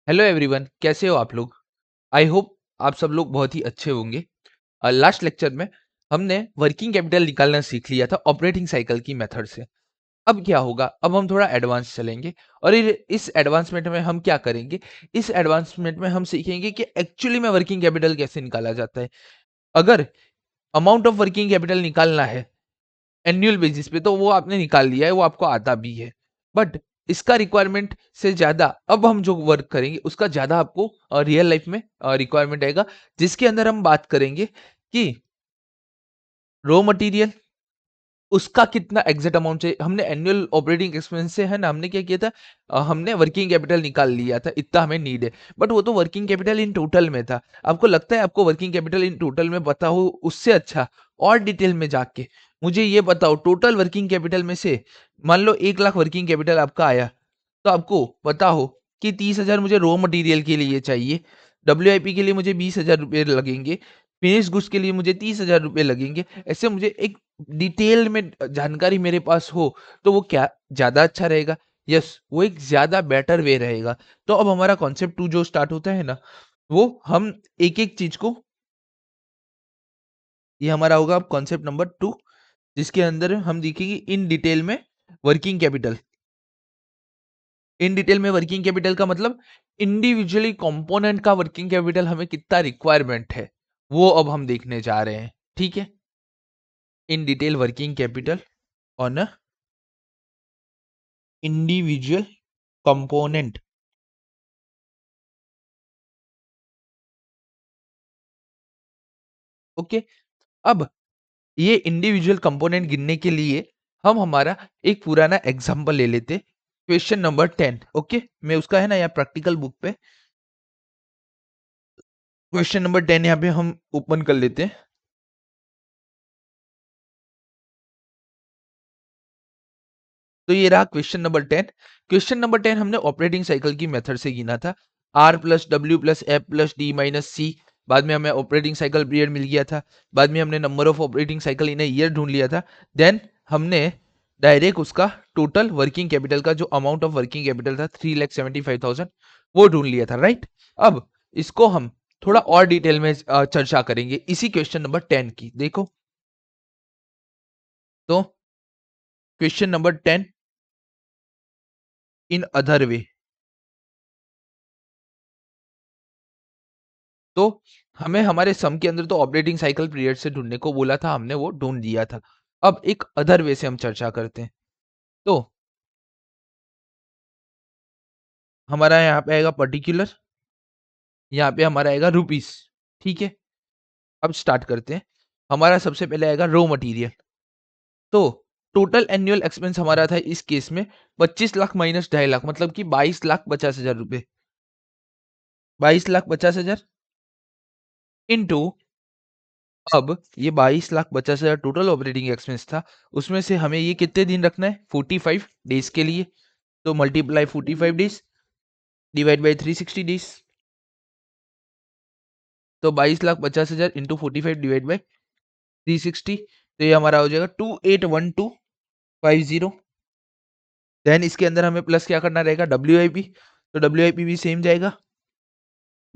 Hello everyone, कैसे हो आप लोग। आई होप आप सब लोग बहुत ही अच्छे होंगे। लास्ट लेक्चर में हमने वर्किंग कैपिटल निकालना सीख लिया था ऑपरेटिंग साइकिल की मेथड से। अब क्या होगा, अब हम थोड़ा एडवांस चलेंगे और इस एडवांसमेंट में हम क्या करेंगे। इस एडवांसमेंट में हम सीखेंगे कि एक्चुअली में वर्किंग कैपिटल कैसे निकाला जाता है। अगर अमाउंट ऑफ वर्किंग कैपिटल निकालना है एनुअल बेसिस पे तो वो आपने निकाल लिया है, वो आपको आता भी है। बट इसका रिक्वायरमेंट से ज्यादा अब हम जो वर्क करेंगे उसका ज्यादा आपको रियल लाइफ में रिक्वायरमेंट आएगा, जिसके अंदर हम बात करेंगे कि रॉ मटेरियल उसका कितना एग्जैक्ट अमाउंट चाहिए। हमने एनुअल ऑपरेटिंग एक्सपेंस से है ना, हमने क्या किया था, हमने वर्किंग कैपिटल निकाल लिया था, इतना हमें नीड है। बट वो तो वर्किंग कैपिटल इन टोटल में था। आपको लगता है आपको वर्किंग कैपिटल इन टोटल में पता हो? उससे अच्छा और डिटेल में जाके मुझे ये बताओ, टोटल वर्किंग कैपिटल में से मान लो 1 लाख वर्किंग कैपिटल आपका आया, तो आपको पता हो कि 30,000 मुझे रॉ मटेरियल के लिए चाहिए, डब्ल्यू के लिए मुझे 20,000 रुपये लगेंगे, फिनिश गुड्स के लिए मुझे 30,000 रुपये लगेंगे। ऐसे मुझे एक डिटेल में जानकारी मेरे पास हो तो वो क्या ज्यादा अच्छा रहेगा। यस, वो एक ज्यादा बेटर वे रहेगा। तो अब हमारा कॉन्सेप्ट 2 जो स्टार्ट होता है ना, वो हम एक एक चीज को, ये हमारा होगा अब कॉन्सेप्ट नंबर 2, जिसके अंदर हम देखेंगे इन डिटेल में वर्किंग कैपिटल। इन डिटेल में वर्किंग कैपिटल का मतलब इंडिविजुअली कंपोनेंट का वर्किंग कैपिटल हमें कितना रिक्वायरमेंट है, वो अब हम देखने जा रहे हैं। ठीक है, in detail working capital on a individual component. Okay, अब ये इंडिविजुअल कंपोनेंट गिनने के लिए हम हमारा एक पुराना एग्जांपल ले लेते, क्वेश्चन नंबर 10। ओके, मैं उसका है ना यहाँ प्रैक्टिकल बुक पे क्वेश्चन नंबर 10 यहाँ पे हम ओपन कर लेते हैं। तो ये रहा क्वेश्चन नंबर 10। क्वेश्चन नंबर 10 हमने ऑपरेटिंग साइकिल की मेथड से गिना था, R plus W plus F plus D minus C. बाद में हमें ऑपरेटिंग साइकिल पीरियड मिल गया था। बाद में हमने number of operating cycle in year ढूंढ लिया था। देन हमने डायरेक्ट उसका टोटल वर्किंग कैपिटल का जो अमाउंट ऑफ वर्किंग कैपिटल था 3,75,000 वो ढूंढ लिया था, राइट। अब इसको हम थोड़ा और डिटेल में चर्चा करेंगे इसी क्वेश्चन नंबर 10 की। देखो तो question number 10 in other way. तो हमें हमारे सम के अंदर तो ऑपरेटिंग साइकिल पीरियड से ढूंढने को बोला था, हमने वो ढूंढ दिया था। अब एक अदर वे से हम चर्चा करते हैं। तो हमारा यहाँ पे आएगा पर्टिकुलर, यहाँ पे हमारा आएगा रुपीस। ठीक है, अब स्टार्ट करते हैं। हमारा सबसे पहले आएगा रॉ मटेरियल। तो टोटल एनुअल एक्सपेंस हमारा था इस केस में 25 लाख माइनस 2.5 लाख, मतलब कि 22,50,000 रुपए। 22,50,000 इंटू, अब ये 22,50,000 टोटल ऑपरेटिंग एक्सपेंस था, उसमें से हमें ये कितने दिन रखना है, 45 डेज के लिए। तो multiply 45 days divide by 360 days. तो 22,50,000 इंटू 45 डिवाइड बाई 360, तो ये हमारा हो जाएगा 281250। देन इसके अंदर हमें प्लस क्या करना रहेगा, डब्ल्यू तो डब्ल्यू भी सेम जाएगा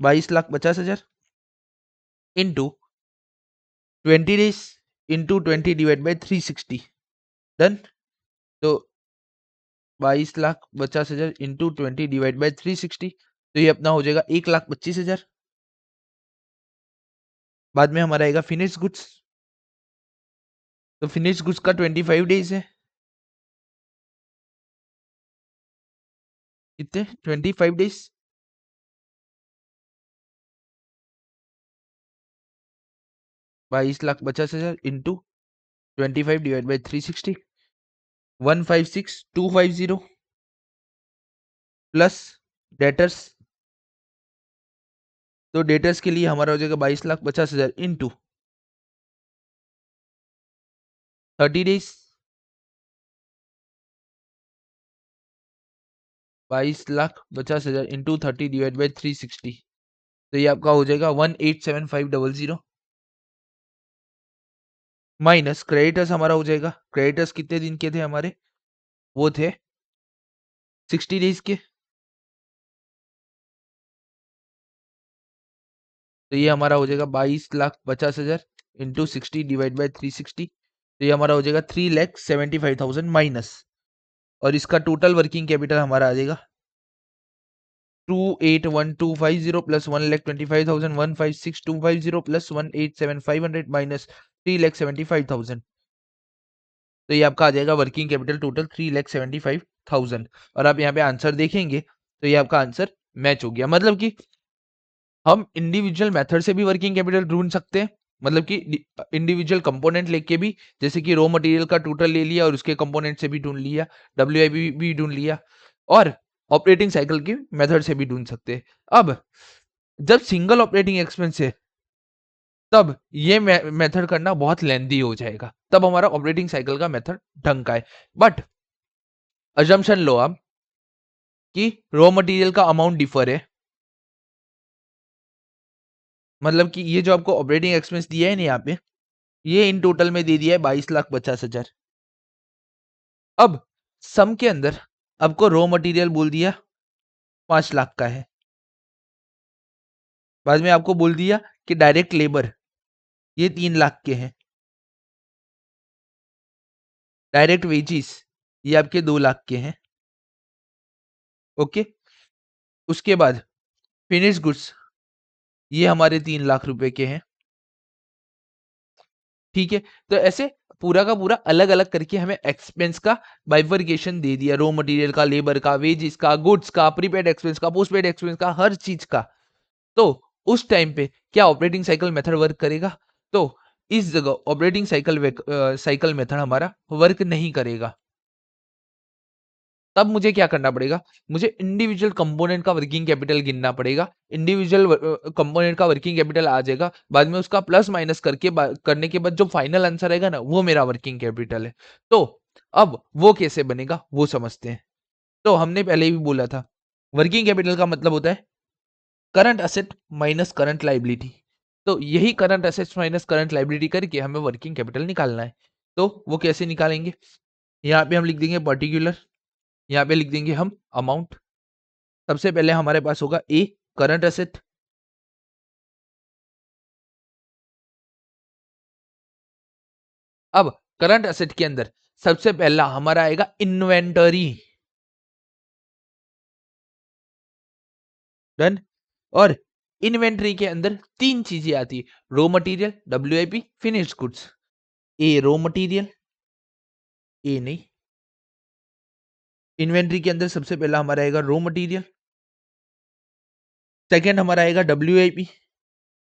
22,50,000 into 20 days into 20 divide by 360। Done. तो 22,50,000 इंटू 20 डिवाइड बाई 360, तो ये अपना हो जाएगा 1,25,000। बाद में हमारा आएगा फिनिश गुड्स। तो फिनिश गुड्स का 25 डेज है, कितने, 25 days. 22,50,000 into 25 divide by 360, 156,250 plus debtors. तो डेटर्स के लिए हमारा हो जाएगा 22,50,000 into 30 days, 22,50,000 into 30 divide by 360, तो ये आपका हो जाएगा 187,500 माइनस क्रेडिटर्स हमारा हो जाएगा। क्रेडिटर्स कितने दिन के थे हमारे, वो थे 60 डेज के। तो ये हमारा हो जाएगा 22,50,000 इंटू 60 डिवाइड बाई 360, तो ये हमारा हो जाएगा 3,75,000 माइनस, और इसका टोटल वर्किंग कैपिटल हमारा आ जाएगा 281,250 प्लस 1,25,156,250 प्लस 1,87,500 माइनस 3,75,000, तो ये आपका आ जाएगा वर्किंग कैपिटल टोटल 3,75,000। और आप यहाँ पे आंसर देखेंगे तो ये आपका आंसर मैच हो गया। मतलब कि हम इंडिविजुअल मेथड से भी वर्किंग कैपिटल ढूंढ सकते हैं, मतलब कि इंडिविजुअल कंपोनेंट लेके भी, जैसे कि रॉ मटेरियल का टोटल ले लिया और उसके कंपोनेंट से भी ढूंढ लिया, डब्ल्यूआईपी भी ढूंढ लिया, और ऑपरेटिंग साइकिल की मेथड से भी ढूंढ सकते हैं। अब जब सिंगल ऑपरेटिंग एक्सपेंस है तब ये मेथड करना बहुत लेंदी हो जाएगा, तब हमारा ऑपरेटिंग साइकिल का मेथड ढंग का है। बट अजम्पशन लो आप कि रॉ मटेरियल का अमाउंट डिफर है, मतलब कि ये जो आपको ऑपरेटिंग एक्सपेंस दिया है ना यहाँ पे, ये इन टोटल में दे दिया है 22,50,000। अब सम के अंदर आपको रॉ मटेरियल बोल दिया 5 लाख का है, बाद में आपको बोल दिया कि डायरेक्ट लेबर ये 3 लाख के हैं, डायरेक्ट वेजिस ये आपके 2 लाख के हैं। ओके, उसके बाद फिनिश गुड्स ये हमारे 3 लाख रुपए के हैं। ठीक है, तो ऐसे पूरा का पूरा अलग अलग करके हमें एक्सपेंस का बाइफर्केशन दे दिया, रॉ मटेरियल का, लेबर का, वेजिस का, गुड्स का, प्रीपेड एक्सपेंस का, पोस्टपेड एक्सपेंस का, हर चीज का। तो उस टाइम पे क्या ऑपरेटिंग साइकिल मेथड वर्क करेगा? तो इस जगह ऑपरेटिंग साइकिल मेथड हमारा वर्क नहीं करेगा। तब मुझे क्या करना पड़ेगा? मुझे इंडिविजुअल कंपोनेंट का वर्किंग कैपिटल गिनना पड़ेगा। इंडिविजुअल कंपोनेंट का वर्किंग कैपिटल आ जाएगा, बाद में उसका प्लस माइनस करने के बाद जो फाइनल आंसर आएगा ना, वो मेरा वर्किंग कैपिटल है। तो अब वो कैसे बनेगा वो समझते हैं। तो हमने पहले भी बोला था, वर्किंग कैपिटल का मतलब होता है current asset minus current liability. तो यही current assets minus current liability करके हमें वर्किंग कैपिटल निकालना है। तो वो कैसे निकालेंगे? यहाँ पे हम लिख देंगे पर्टिकुलर, यहाँ पे लिख देंगे हम अमाउंट। सबसे पहले हमारे पास होगा ए करंट असेट, अब करंट असेट के अंदर सबसे पहला हमारा आएगा इन्वेंटरी। डन। और इन्वेंटरी के अंदर तीन चीजें आती है, raw material, WIP, finished goods. A raw material, a नहीं, इन्वेंटरी के अंदर सबसे पहला हमारा आएगा रॉ मटेरियल, सेकेंड हमारा आएगा डब्ल्यूआईपी,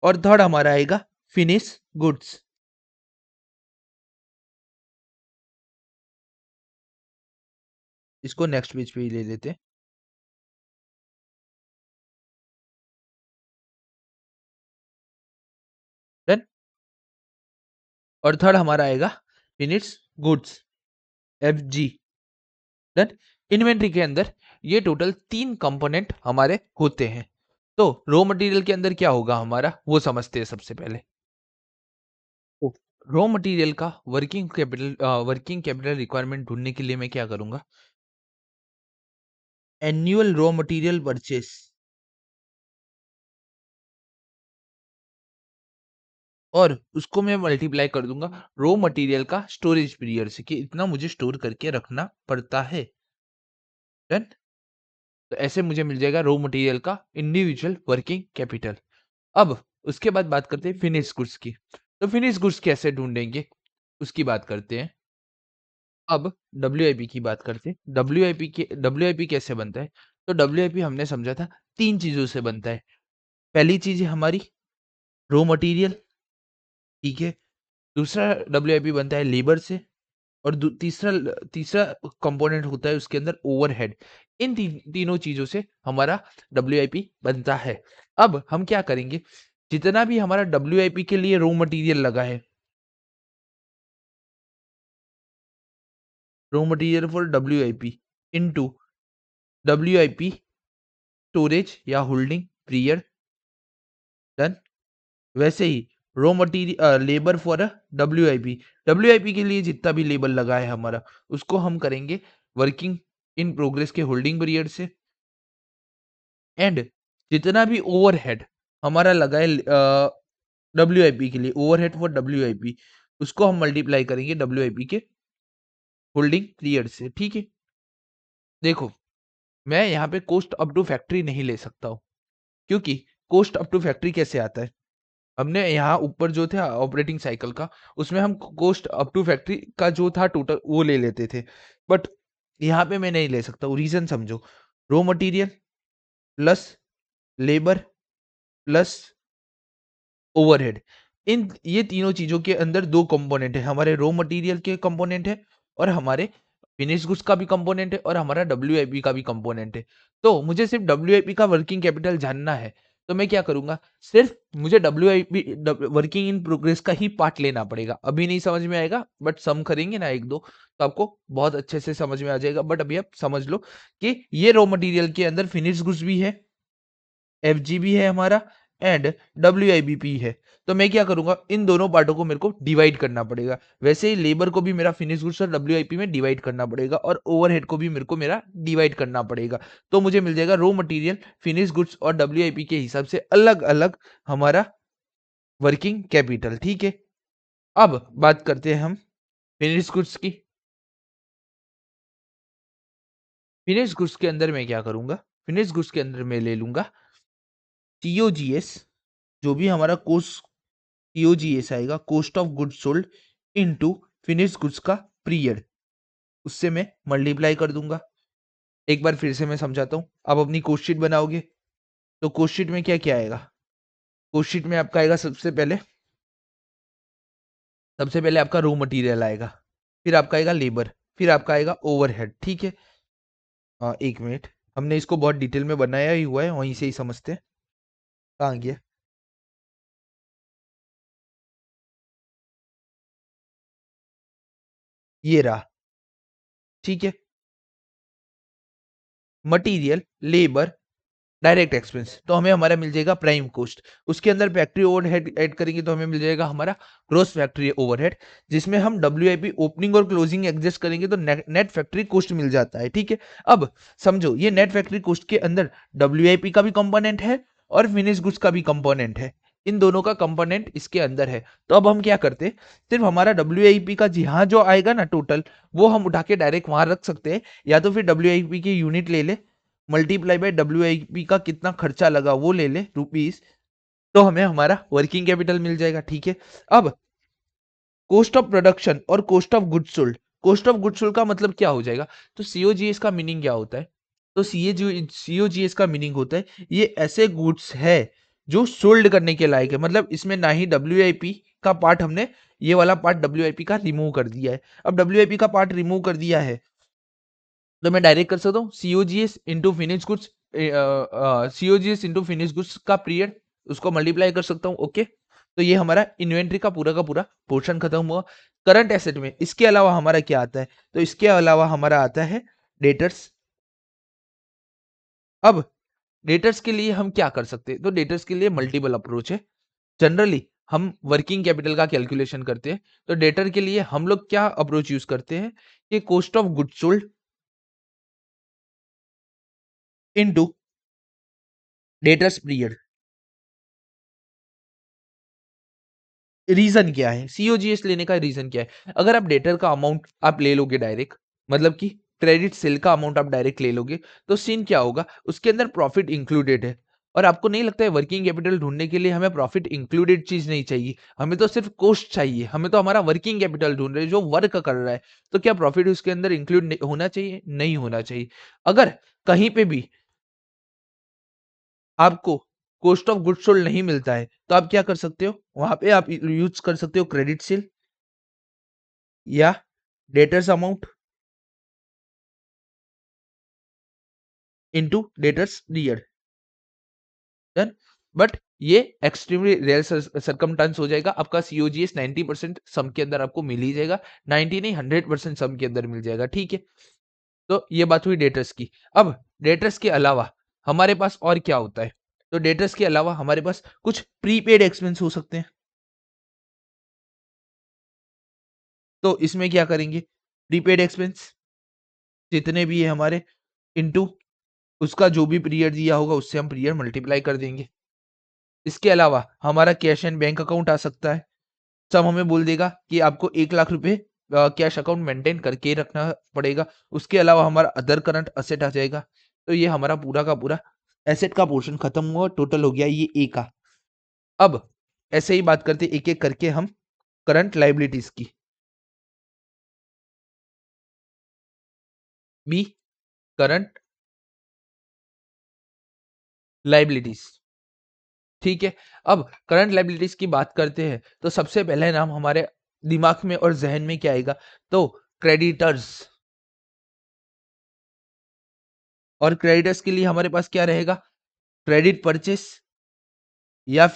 और थर्ड हमारा आएगा फिनिश गुड्स। इसको नेक्स्ट पेज पे ही ले लेते हैं। डन। और थर्ड हमारा आएगा finish goods, F G. Done. Inventory के अंदर ये टोटल तीन कंपोनेंट हमारे होते हैं। तो रॉ मटेरियल के अंदर क्या होगा हमारा वो समझते हैं सबसे पहले। तो रॉ मटेरियल का वर्किंग कैपिटल रिक्वायरमेंट ढूंढने के लिए मैं क्या करूंगा? एनुअल रॉ मटेरियल परचेस, और उसको मैं मल्टीप्लाई कर दूंगा रॉ मटेरियल का स्टोरेज पीरियड से, कि इतना मुझे स्टोर करके रखना पड़ता है। डन। तो ऐसे मुझे मिल जाएगा रॉ मटेरियल का इंडिविजुअल वर्किंग कैपिटल। अब उसके बाद बात करते हैं फिनिश गुड्स की। तो फिनिश गुड्स कैसे ढूंढेंगे उसकी बात करते हैं। अब डब्ल्यूआईपी की बात करते हैं। डब्ल्यूआईपी कैसे बनता है? तो डब्ल्यूआईपी हमने समझा था तीन चीजों से बनता है। पहली चीज है हमारी रॉ मटेरियल, ठीक है। दूसरा डब्ल्यूआईपी बनता है लेबर से, और तीसरा तीसरा कंपोनेंट होता है उसके अंदर ओवरहेड। इन तीनों चीजों से हमारा डब्ल्यूआईपी बनता है। अब हम क्या करेंगे, जितना भी हमारा डब्ल्यूआईपी के लिए रॉ मटेरियल लगा है, raw material for WIP into WIP storage या होल्डिंग पीरियड। डन। वैसे ही raw material labour for WIP, WIP के लिए जितना भी लेबर लगा है हमारा, उसको हम करेंगे वर्किंग इन प्रोग्रेस के होल्डिंग पीरियड से। एंड जितना भी ओवरहेड हमारा लगा है WIP के लिए, ओवरहेड फॉर WIP, उसको हम मल्टीप्लाई करेंगे WIP के होल्डिंग पीरियड से, ठीक है। देखो, मैं यहाँ पे कोस्ट अप टू फैक्ट्री नहीं ले सकता हूँ, क्योंकि कोस्ट अप टू फैक्ट्री कैसे आता है, हमने यहाँ ऊपर जो था ऑपरेटिंग साइकिल का, उसमें हम कोस्ट अप टू फैक्ट्री का जो था टोटल वो ले लेते थे, बट यहाँ पे मैं नहीं ले सकता हूँ। रीजन समझो, raw material plus labour plus overhead, इन ये तीनों चीजों के अंदर दो कंपोनेंट है, हमारे रॉ मटेरियल के कंपोनेंट है और हमारे फिनिश गुड्स का भी कंपोनेंट है और हमारा WIP का भी कंपोनेंट है। तो मुझे सिर्फ WIP का वर्किंग कैपिटल जानना है, तो मैं क्या करूंगा, सिर्फ मुझे WIP वर्किंग इन प्रोग्रेस का ही पार्ट लेना पड़ेगा। अभी नहीं समझ में आएगा, बट सम करेंगे ना एक दो तो आपको बहुत अच्छे से समझ में आ जाएगा। बट अभी आप समझ लो कि ये रॉ मटेरियल के अंदर फिनिश गुड्स भी है, FG भी है हमारा, एंड WIBP है। तो मैं क्या करूंगा, इन दोनों पार्टों को मेरे को डिवाइड करना पड़ेगा। वैसे ही लेबर को भी मेरा फिनिश गुड्स और WIP में डिवाइड करना पड़ेगा, और ओवरहेड को भी मेरे को मेरा डिवाइड करना पड़ेगा। तो मुझे मिल जाएगा रॉ मटेरियल, फिनिश गुड्स और WIP के हिसाब से अलग अलग हमारा वर्किंग कैपिटल, ठीक है। अब बात करते हैं हम फिनिश गुड्स की। फिनिश गुड्स के अंदर मैं क्या करूंगा, फिनिश गुड्स के अंदर मैं ले लूंगा COGS, जो भी हमारा कोस्ट COGS आएगा, cost of goods sold into finish goods का पीरियड, उससे मैं मल्टीप्लाई कर दूंगा। एक बार फिर से मैं समझाता हूं, आप अपनी कोस्ट शीट बनाओगे तो कोस्ट शीट में क्या क्या आएगा, कोस्ट शीट में आपका आएगा सबसे पहले आपका रॉ मटेरियल आएगा, फिर आपका आएगा लेबर, फिर आपका आएगा ओवरहेड, ठीक है। एक मिनट, हमने इसको बहुत डिटेल में बनाया ही हुआ है, वहीं से ही समझते हैं। कहाँ गया, ये रहा, ठीक है। मटेरियल, लेबर, डायरेक्ट एक्सपेंस, तो हमें हमारा मिल जाएगा प्राइम कॉस्ट। उसके अंदर फैक्ट्री ओवरहेड ऐड करेंगे तो हमें मिल जाएगा हमारा ग्रोस फैक्ट्री ओवरहेड, जिसमें हम WIP ओपनिंग और क्लोजिंग एडजस्ट करेंगे तो नेट फैक्ट्री कॉस्ट मिल जाता है, ठीक है। अब समझो, ये नेट फैक्ट्री कॉस्ट के अंदर WIP का भी कंपोनेंट है और फिनिश गुड्स का भी कंपोनेंट है, इन दोनों का कंपोनेंट इसके अंदर है। तो अब हम क्या करते, सिर्फ हमारा WIP का जहां जो आएगा ना टोटल, वो हम उठा के डायरेक्ट वहां रख सकते हैं, या तो फिर WIP की यूनिट ले ले, मल्टीप्लाई बाय WIP का कितना खर्चा लगा वो ले ले रुपीस, तो हमें हमारा वर्किंग कैपिटल मिल जाएगा, ठीक है। अब कॉस्ट ऑफ प्रोडक्शन और cost of goods sold, cost of goods sold का मतलब क्या हो जाएगा, तो COGS का मीनिंग क्या होता है, तो COGS का मीनिंग होता है ये ऐसे गुड्स है जो सोल्ड करने के लायक है, मतलब इसमें ना ही WIP का पार्ट, हमने ये वाला पार्ट WIP का रिमूव कर दिया है। अब WIP का पार्ट रिमूव कर दिया है तो मैं डायरेक्ट कर सकता हूँ COGS into finish goods, COGS into finish goods का पीरियड, उसको मल्टीप्लाई कर सकता हूँ, ओके। तो ये हमारा इन्वेंट्री का पूरा पोर्शन खत्म हुआ। करंट एसेट में इसके अलावा हमारा क्या आता है, तो इसके अलावा हमारा आता है डेटर्स। अब डेटर्स के लिए हम क्या कर सकते हैं, तो डेटर्स के लिए मल्टीपल अप्रोच है। जनरली हम वर्किंग कैपिटल का कैलकुलेशन करते हैं, तो डेटर के लिए हम लोग क्या अप्रोच यूज करते हैं कि cost of goods sold into debtors period. Reason क्या है, COGS लेने का रीजन क्या है, अगर आप डेटर का अमाउंट आप ले लोगे डायरेक्ट, मतलब कि क्रेडिट सेल का अमाउंट आप डायरेक्ट ले लोगे, तो सीन क्या होगा, उसके अंदर प्रॉफिट इंक्लूडेड है। और आपको नहीं लगता है वर्किंग कैपिटल ढूंढने के लिए हमें प्रॉफिट इंक्लूडेड चीज नहीं चाहिए, हमें तो सिर्फ कॉस्ट चाहिए, हमें तो हमारा वर्किंग कैपिटल ढूंढ रहे हैं जो वर्क कर रहा है, तो क्या प्रॉफिट उसके अंदर इंक्लूड होना चाहिए, नहीं होना चाहिए। अगर कहीं पे भी आपको कॉस्ट ऑफ गुड्स सोल्ड नहीं मिलता है तो आप क्या कर सकते हो, वहां पे आप यूज कर सकते हो क्रेडिट सेल या debtors amount into debtors period, done. But ये एक्सट्रीमली रेयर सरकमस्टांस हो जाएगा, आपका COGS 90% सम के अंदर आपको मिल ही जाएगा, 90 नहीं 100% सम के अंदर मिल जाएगा, ठीक है। तो ये बात हुई डेटर्स की। अब डेटर्स के अलावा हमारे पास और क्या होता है, तो डेटर्स के अलावा हमारे पास कुछ प्रीपेड एक्सपेंस हो सकते हैं, तो इसमें क्या करेंगे, प्रीपेड एक्सपेंस जितने भी है हमारे इनटू उसका जो भी पीरियड दिया होगा उससे हम पीरियड मल्टीप्लाई कर देंगे। इसके अलावा हमारा कैश एंड बैंक अकाउंट आ सकता है। सब हमें बोल देगा कि आपको 1 लाख रुपए कैश अकाउंट मेंटेन करके रखना पड़ेगा। उसके अलावा हमारा अदर करंट असेट आ जाएगा। तो ये हमारा पूरा का पूरा एसेट का पोर्शन खत्म हुआ, टोटल हो गया ये ए का। अब ऐसे ही बात करते एक एक करके हम करंट लाइबिलिटीज की। बी करंट लाइबिलिटीज, ठीक है। अब करंट लाइबिलिटीज की बात करते हैं तो सबसे पहले नाम हमारे दिमाग में और जहन में क्या आएगा, तो क्रेडिटर्स। और क्रेडिटर्स के लिए हमारे पास क्या रहेगा, क्रेडिट परचेस या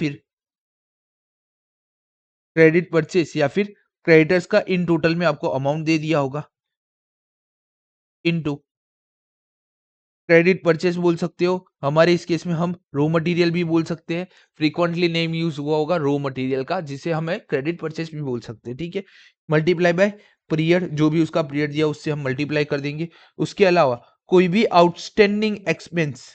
फिर क्रेडिटर्स का इन टोटल में आपको अमाउंट दे दिया होगा, इनटू क्रेडिट परचेस बोल सकते हो। हमारे इस केस में हम रो मटेरियल भी बोल सकते हैं। फ्रीक्वेंटली नेम यूज हुआ होगा रो मटेरियल का, जिसे हमें क्रेडिट परचेस भी बोल सकते हैं, ठीक है। मल्टीप्लाई बाय पीरियड, जो भी उसका पीरियड दिया उससे हम मल्टीप्लाई कर देंगे। उसके अलावा कोई भी आउटस्टैंडिंग एक्सपेंस,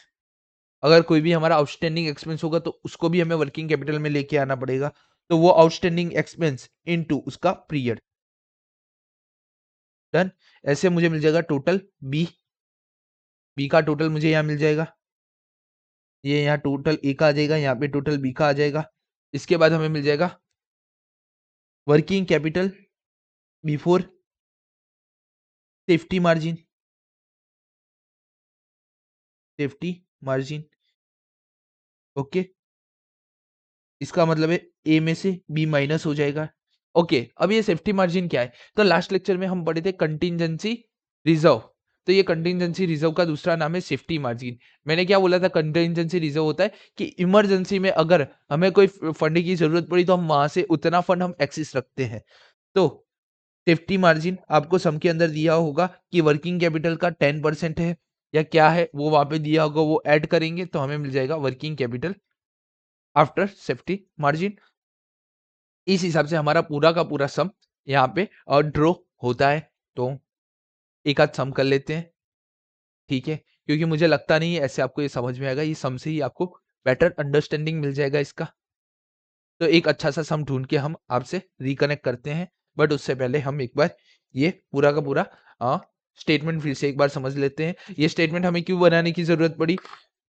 अगर कोई भी हमारा आउटस्टैंडिंग एक्सपेंस होगा तो उसको भी हमें वर्किंग कैपिटल में लेके आना पड़ेगा। तो वो आउटस्टैंडिंग एक्सपेंस इनटू उसका पीरियड, डन। ऐसे मुझे मिल जाएगा टोटल बी का टोटल मुझे यहाँ मिल जाएगा। ये यहाँ टोटल ए का आ जाएगा, यहाँ पे टोटल बी का आ जाएगा। इसके बाद हमें मिल जाएगा working capital before safety margin, okay. इसका मतलब है ए में से बी माइनस हो जाएगा, ओके। अब ये सेफ्टी मार्जिन क्या है, तो लास्ट लेक्चर में हम पढ़े थे कंटिजेंसी रिजर्व। तो ये कंटिजेंसी रिजर्व का दूसरा नाम है सेफ्टी मार्जिन। मैंने क्या बोला था, कंटिजेंसी रिजर्व होता है कि इमरजेंसी में अगर हमें कोई फंड की जरूरत पड़ी तो हम वहां से उतना फंड हम एक्सेस रखते हैं। तो सेफ्टी मार्जिन आपको सम के अंदर दिया होगा कि वर्किंग कैपिटल का 10% है या क्या है, वो वहां पे दिया होगा, वो ऐड करेंगे तो हमें मिल जाएगा working capital after safety margin. इस हिसाब से हमारा पूरा का पूरा सम यहाँ पे ड्रॉ होता है। तो एक आध सम कर लेते हैं, ठीक है, क्योंकि मुझे लगता नहीं है ऐसे आपको ये समझ में आएगा। ये सम से ही आपको बेटर अंडरस्टैंडिंग मिल जाएगा इसका। तो एक अच्छा सा सम ढूंढ के हम आपसे रिकनेक्ट करते हैं, बट उससे पहले हम एक बार ये पूरा का पूरा स्टेटमेंट फिर से एक बार समझ लेते हैं। ये स्टेटमेंट हमें क्यों बनाने की जरूरत पड़ी।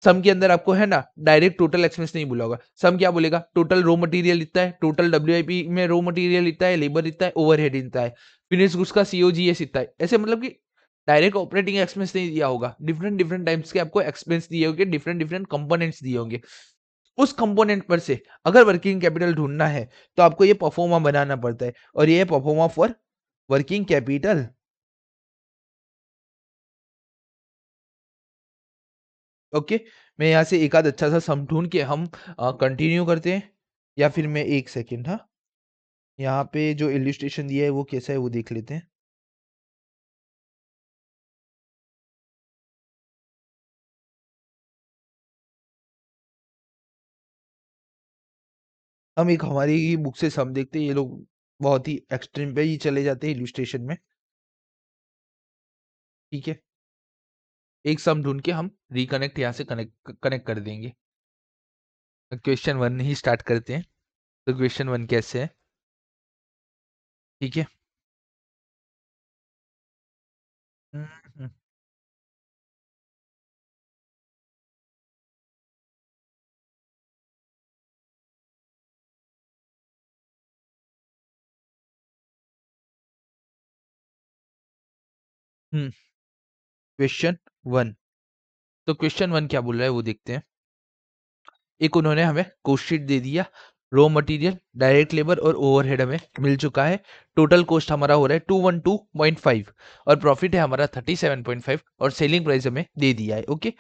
सम के अंदर आपको है ना डायरेक्ट टोटल एक्सपेंस नहीं बोला होगा। सम क्या बोलेगा, टोटल रो मटेरियल इतना है, टोटल डब्ल्यूआईपी में रो मटेरियल इतना है, लेबर इतना है, ओवरहेड इतना है, फिनिश गुड्स का सीओजीएस इतना है। ऐसे मतलब कि डायरेक्ट ऑपरेटिंग एक्सपेंस नहीं दिया होगा, डिफरेंट डिफरेंट टाइप्स के आपको एक्सपेंस दिए होंगे, डिफरेंट डिफरेंट कंपोनेंट्स दिए होंगे। उस कंपोनेंट पर से अगर वर्किंग कैपिटल ढूंढना है तो आपको ये परफॉर्मा बनाना पड़ता है, और ये pro forma for working capital, okay. मैं यहाँ से एक आध अच्छा सा सम ढूंढ के हम कंटिन्यू करते हैं, या फिर मैं एक सेकेंड, हाँ, यहाँ पे जो इलिस्ट्रेशन दिया है वो कैसा है वो देख लेते हैं। हम एक हमारी बुक से सम देखते हैं। ये लोग बहुत ही एक्सट्रीम पे ही चले जाते हैं इलिस्ट्रेशन में, ठीक है। एक सम ढूंढ के हम रिकनेक्ट यहाँ से कनेक्ट कनेक्ट कर देंगे। क्वेश्चन वन ही स्टार्ट करते हैं। तो क्वेश्चन वन कैसे है, ठीक है। हम्म, क्वेश्चन वन। तो क्वेश्चन वन क्या बोल रहा है वो देखते हैं। एक उन्होंने हमें कोस्ट शीट दे दिया, रॉ मटेरियल, डायरेक्ट लेबर और ओवरहेड हमें मिल चुका है। टोटल कॉस्ट हमारा हो रहा है 212.5 और प्रॉफिट है हमारा 37.5 और सेलिंग प्राइस हमें दे दिया है, okay.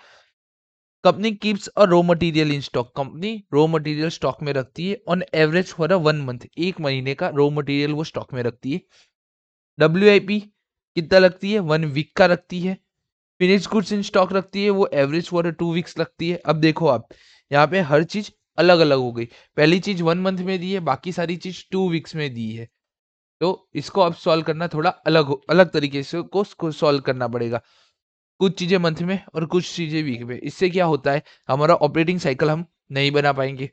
Company keeps a raw material in stock, company raw material stock में रखती है on average for a 1 month, एक महीने का रॉ मटेरियल वो स्टॉक में रखती है। डब्ल्यूआईपी कितना लगती है, 1 वीक का रखती है। फिनिश गुड्स इन स्टॉक रखती है वो एवरेज फॉर 2 वीक्स लगती है। अब देखो आप यहाँ पे हर चीज अलग अलग हो गई। पहली चीज 1 मंथ में दी है, बाकी सारी चीज 2 वीक्स में दी है। तो इसको अब सॉल्व करना थोड़ा अलग तरीके से को सॉल्व करना पड़ेगा। कुछ चीजें मंथ में और कुछ चीजें वीक में। इससे क्या होता है, हमारा ऑपरेटिंग साइकिल हम नहीं बना पाएंगे।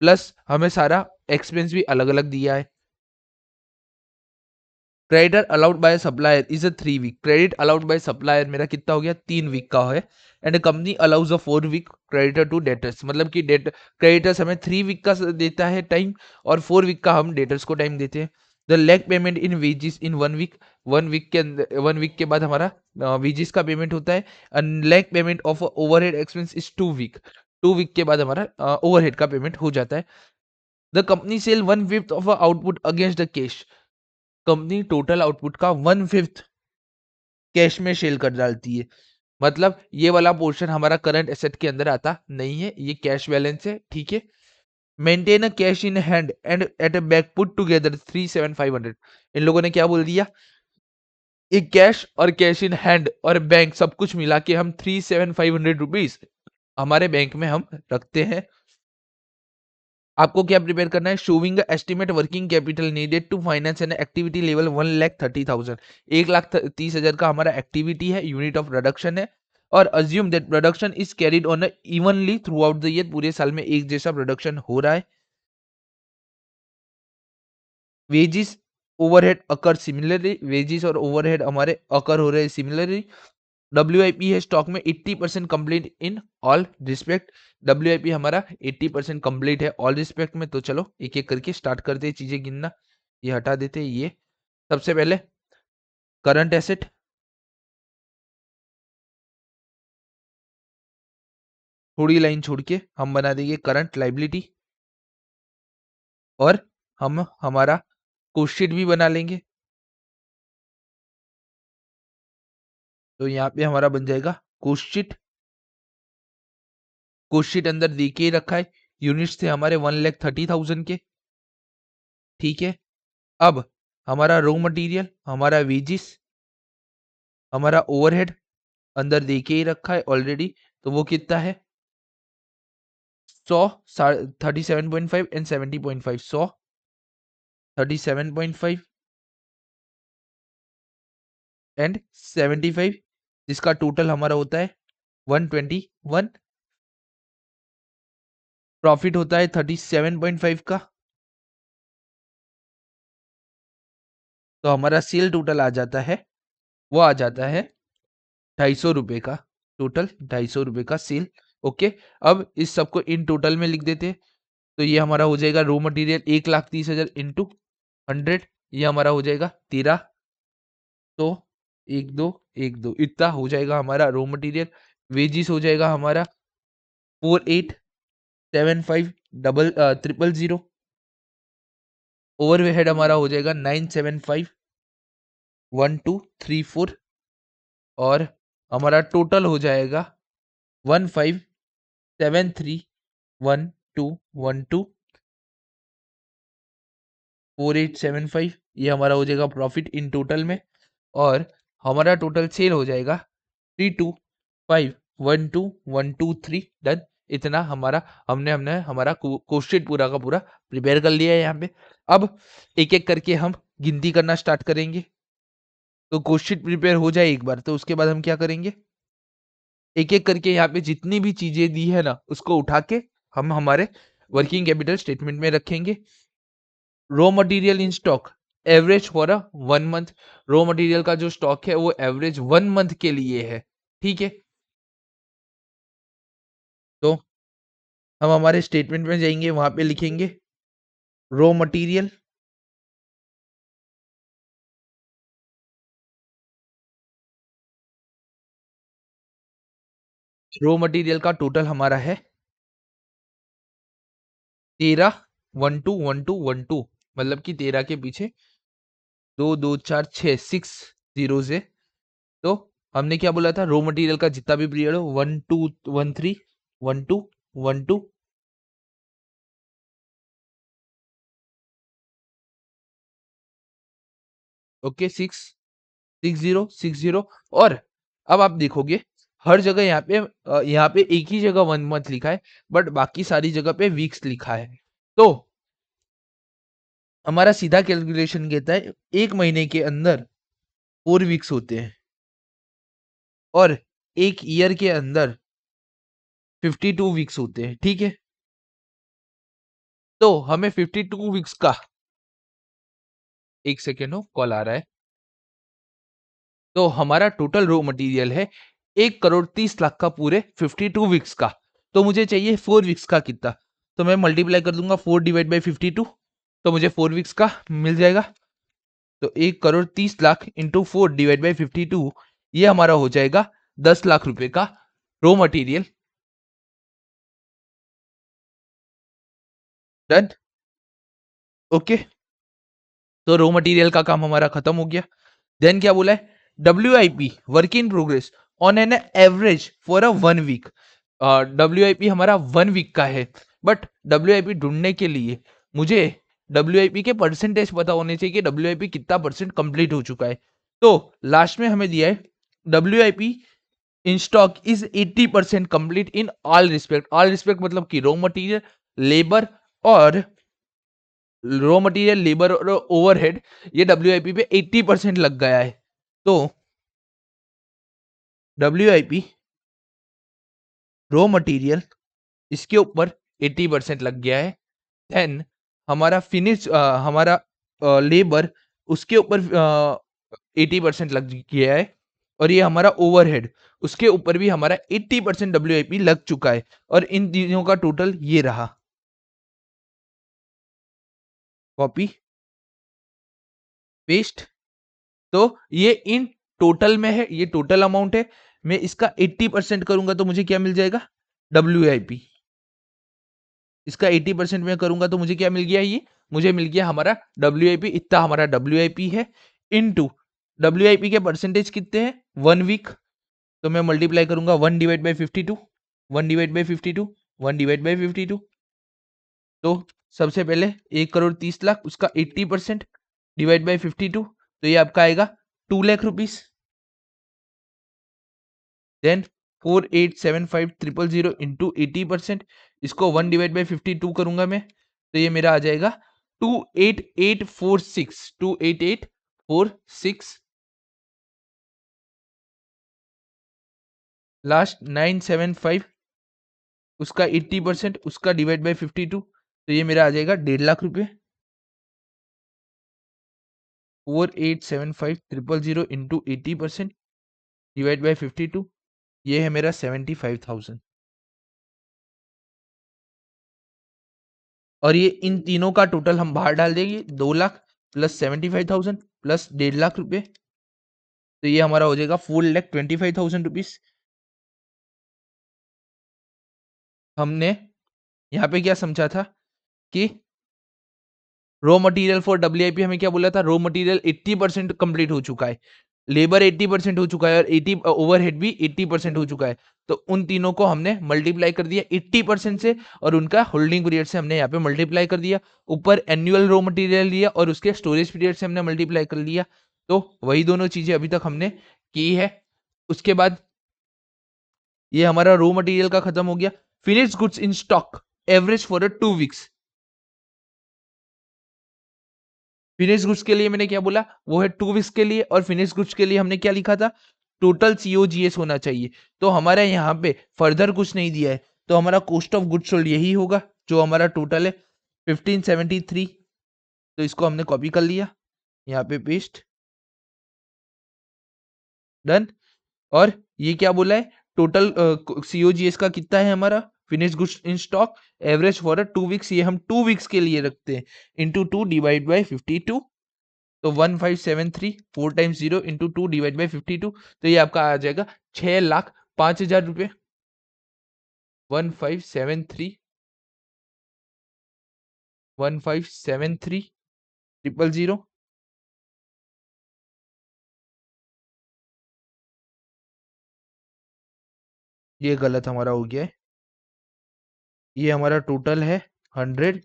प्लस हमें सारा एक्सपेंस भी अलग अलग दिया है। Creditor allowed by supplier is a 3 week. Credit allowed by supplier मेरा कितना हो गया, 3 वीक का है। And company allows a 4 week creditor to debtors, मतलब कि डेट क्रेडिटर्स हमें 3 वीक का देता है टाइम, और 4 वीक का हम डेटर्स को टाइम देते हैं। The lag payment in wages in 1 week, 1 week के अंदर 1 वीक के बाद हमारा वेजिस का पेमेंट होता है। And lag payment of overhead expense is 2 week, 2 week के बाद हमारा ओवरहेड का पेमेंट हो जाता है। The company sell 1/5 of output against the cash. Company total output का 1/5 कैश में सेल कर डालती है। मतलब ये वाला पोर्शन हमारा करंट एसेट के अंदर आता नहीं है, ये कैश बैलेंस है, ठीक है। Maintain a cash in hand and at a back put together 3,7,500। इन लोगों ने क्या बोल दिया, एक कैश और कैश इन हैंड और बैंक सब कुछ मिला के हम 3,7,500 रुपीज हमारे बैंक में हम रखते हैं। आपको क्या प्रिपेयर करना है, showing estimate working capital needed to finance an activity level 1,30,000। 1,30,000 का हमारा एक्टिविटी है, यूनिट ऑफ प्रोडक्शन है। और assume that production is carried on evenly through out the year, पूरे साल में एक जैसा प्रोडक्शन हो रहा है। वेजिस ओवरहेड अकर सिमिलरली, वेजिस और ओवरहेड हमारे अकर हो रहे हैं सिमिलरली। WIP है स्टॉक में 80% complete in all respect. WIP हमारा 80% कंप्लीट है ऑल रिस्पेक्ट में। तो चलो एक एक करके स्टार्ट करते हैं चीजें गिनना। ये हटा देते हैं ये। सबसे पहले करंट एसेट, थोड़ी लाइन छोड़ के हम बना देंगे करंट लाइबिलिटी, और हम हमारा कोस्ट भी बना लेंगे। तो यहाँ पे हमारा बन जाएगा कोस्ट। कोस्ट अंदर दे के ही रखा है, यूनिट्स थे हमारे 1,30,000 के, ठीक है। अब हमारा रॉ मटेरियल, हमारा वेजिस, हमारा ओवरहेड अंदर दे के ही रखा है ऑलरेडी। तो वो कितना है, 100, 37.5 एंड 70.5। 100, 37.5 एंड 75, जिसका टोटल हमारा होता है 121। प्रॉफिट होता है 37.5 का। तो हमारा सेल टोटल आ जाता है, वो आ जाता है 250 रुपए का। टोटल 250 रुपए का सेल। ओके, अब इस सबको इन टोटल में लिख देते हैं। तो ये हमारा हो जाएगा रो मटेरियल 1,30,000 इंटू 100, ये हमारा हो जाएगा 13। तो 1,2,1,2 इतना हो जाएगा हमारा रो मटेरियल। वेजिस हो जाएगा हमारा 4,875 000। ओवरहेड हमारा हो जाएगा 975 1234। और हमारा टोटल हो जाएगा 1573 1212 4875। ये हमारा हो जाएगा प्रॉफिट इन टोटल में। और हमारा टोटल सेल हो जाएगा 325,121,223। डन। इतना हमारा हमने हमने हमारा क्वेश्चन पूरा का पूरा प्रिपेयर कर लिया है यहाँ पे। अब एक एक करके हम गिनती करना स्टार्ट करेंगे। तो क्वेश्चन प्रिपेयर हो जाए एक बार, तो उसके बाद हम क्या करेंगे, एक एक करके यहाँ पे जितनी भी चीजें दी है ना उसको उठा के हम हमारे वर्किंग कैपिटल स्टेटमेंट में रखेंगे। Raw material in stock average for a 1 month. Raw material का जो स्टॉक है वो एवरेज 1 मंथ के लिए है, ठीक है। तो हम हमारे स्टेटमेंट में जाएंगे, वहां पे लिखेंगे रॉ मटेरियल, रॉ मटेरियल का टोटल हमारा है 13 12 12 12, मतलब कि 13 के पीछे 2 2 4 6 6 0 है। तो हमने क्या बोला था, रॉ मटेरियल का जितना भी पीरियड हो 1 2 1 3 1 2 1 2, ओके 6 6 0 6 0। और अब आप देखोगे हर जगह यहाँ पे एक ही जगह 1 मंथ लिखा है, बट बाकी सारी जगह पे वीक्स लिखा है। तो हमारा सीधा कैलकुलेशन कहता है एक महीने के अंदर 4 वीक्स होते हैं, और एक ईयर के अंदर 52 वीक्स होते हैं, ठीक है। तो हमें 52 वीक्स का, एक सेकेंड हो, कॉल आ रहा है। तो हमारा टोटल रॉ मटेरियल है 1,30,00,000 का पूरे 52 वीक्स का। तो मुझे चाहिए 4 वीक्स का कितना? तो मैं मल्टीप्लाई कर दूंगा 4 डिवाइड बाई 52, तो मुझे 4 वीक्स का मिल जाएगा। तो 1,30,00,000 इंटू 4 डिवाइड बाई 52, ये हमारा हो जाएगा 10 लाख रुपए का रॉ मटेरियल। डन। ओके, तो रॉ मटेरियल का काम हमारा खत्म हो गया। देन क्या बोला है? WIP work in progress on an average for a 1 week. WIP हमारा 1 वीक का है, बट WIP ढूंढने के लिए मुझे WIP के परसेंटेज पता होने चाहिए कि WIP कितना परसेंट कंप्लीट हो चुका है। तो लास्ट में हमें दिया है WIP in stock is 80% complete in all respect. All respect मतलब कि रॉ मटेरियल, लेबर और रॉ मटेरियल, लेबर और ओवरहेड, ये WIP पे 80% लग गया है। तो WIP रॉ मटेरियल इसके ऊपर 80% लग गया है। देन हमारा फिनिश, हमारा लेबर उसके ऊपर 80% लग गया है। और ये हमारा ओवरहेड, उसके ऊपर भी हमारा 80% WIP लग चुका है। और इन तीनों का टोटल ये रहा। Copy paste. तो ये इन टोटल में है, ये टोटल अमाउंट है। मैं इसका 80% करूंगा तो मुझे क्या मिल जाएगा? WIP। इसका 80% में करूंगा तो मुझे क्या मिल गया? ये मुझे मिल गया हमारा WIP, इतना हमारा WIP है। इनटू WIP के परसेंटेज कितने हैं? 1 वीक। तो मैं मल्टीप्लाई करूंगा 1 divide by 52, 1 divide by 52, 1 divide by 52। तो सबसे पहले 1,30,00,000 उसका 80% डिवाइड बाई 52, तो ये आपका आएगा 2,00,000 रुपीज। देन 4875,000 इंटू 80%, इसको 1 डिवाइड बाई 52 करूंगा मैं, तो ये मेरा आ जाएगा 28846, 28846। लास्ट 975, उसका 80%, उसका डिवाइड बाई 52, तो ये मेरा आ जाएगा 1,50,000 रुपये। 4875,000 इंटू 80% डिवाइड बाई 52, ये है मेरा 75,000। और ये इन तीनों का टोटल हम बाहर डाल देंगे, 2,00,000 प्लस 75,000 प्लस 1,50,000 रुपये, तो ये हमारा हो जाएगा 4,25,000 रुपीज। हमने यहाँ पे क्या समझा था कि रॉ मटेरियल फॉर WIP हमें क्या बोला था? रॉ मटेरियल 80% कंप्लीट हो चुका है, लेबर 80% हो चुका है, और 80 ओवरहेड भी 80% हो चुका है। तो उन तीनों को हमने मल्टीप्लाई कर दिया 80% से, और उनका होल्डिंग पीरियड से हमने यहाँ पे मल्टीप्लाई कर दिया। ऊपर एनुअल रॉ मटेरियल लिया और उसके स्टोरेज पीरियड से हमने मल्टीप्लाई कर लिया। तो वही दोनों चीजें अभी तक हमने की है। उसके बाद ये हमारा रॉ मटेरियल का खत्म हो गया। Finish goods in stock average for 2 weeks. Finish goods के लिए मैंने क्या बोला? वो है 2 वीक्स के लिए। और फिनिश गुड्स के लिए हमने क्या लिखा था? टोटल COGS होना चाहिए। तो हमारे यहाँ पे फर्दर कुछ नहीं दिया है, तो हमारा कॉस्ट ऑफ गुड्स सोल्ड यही होगा जो हमारा टोटल है 1573। तो इसको हमने कॉपी कर लिया, यहाँ पे पेस्ट। डन। और ये क्या बोला है? टोटल COGS का कितना है हमारा? Finish goods in stock average for 2 weeks, ये हम 2 वीक्स के लिए रखते हैं। इंटू 2 डिवाइड बाई 52, तो 1573, 4 टाइम्स 0 इंटू 2 डिवाइड बाई 52, तो ये आपका आ जाएगा 6,05,000 रुपये। 1573, 1573,000। ये गलत हमारा हो गया है। ये हमारा टोटल है 100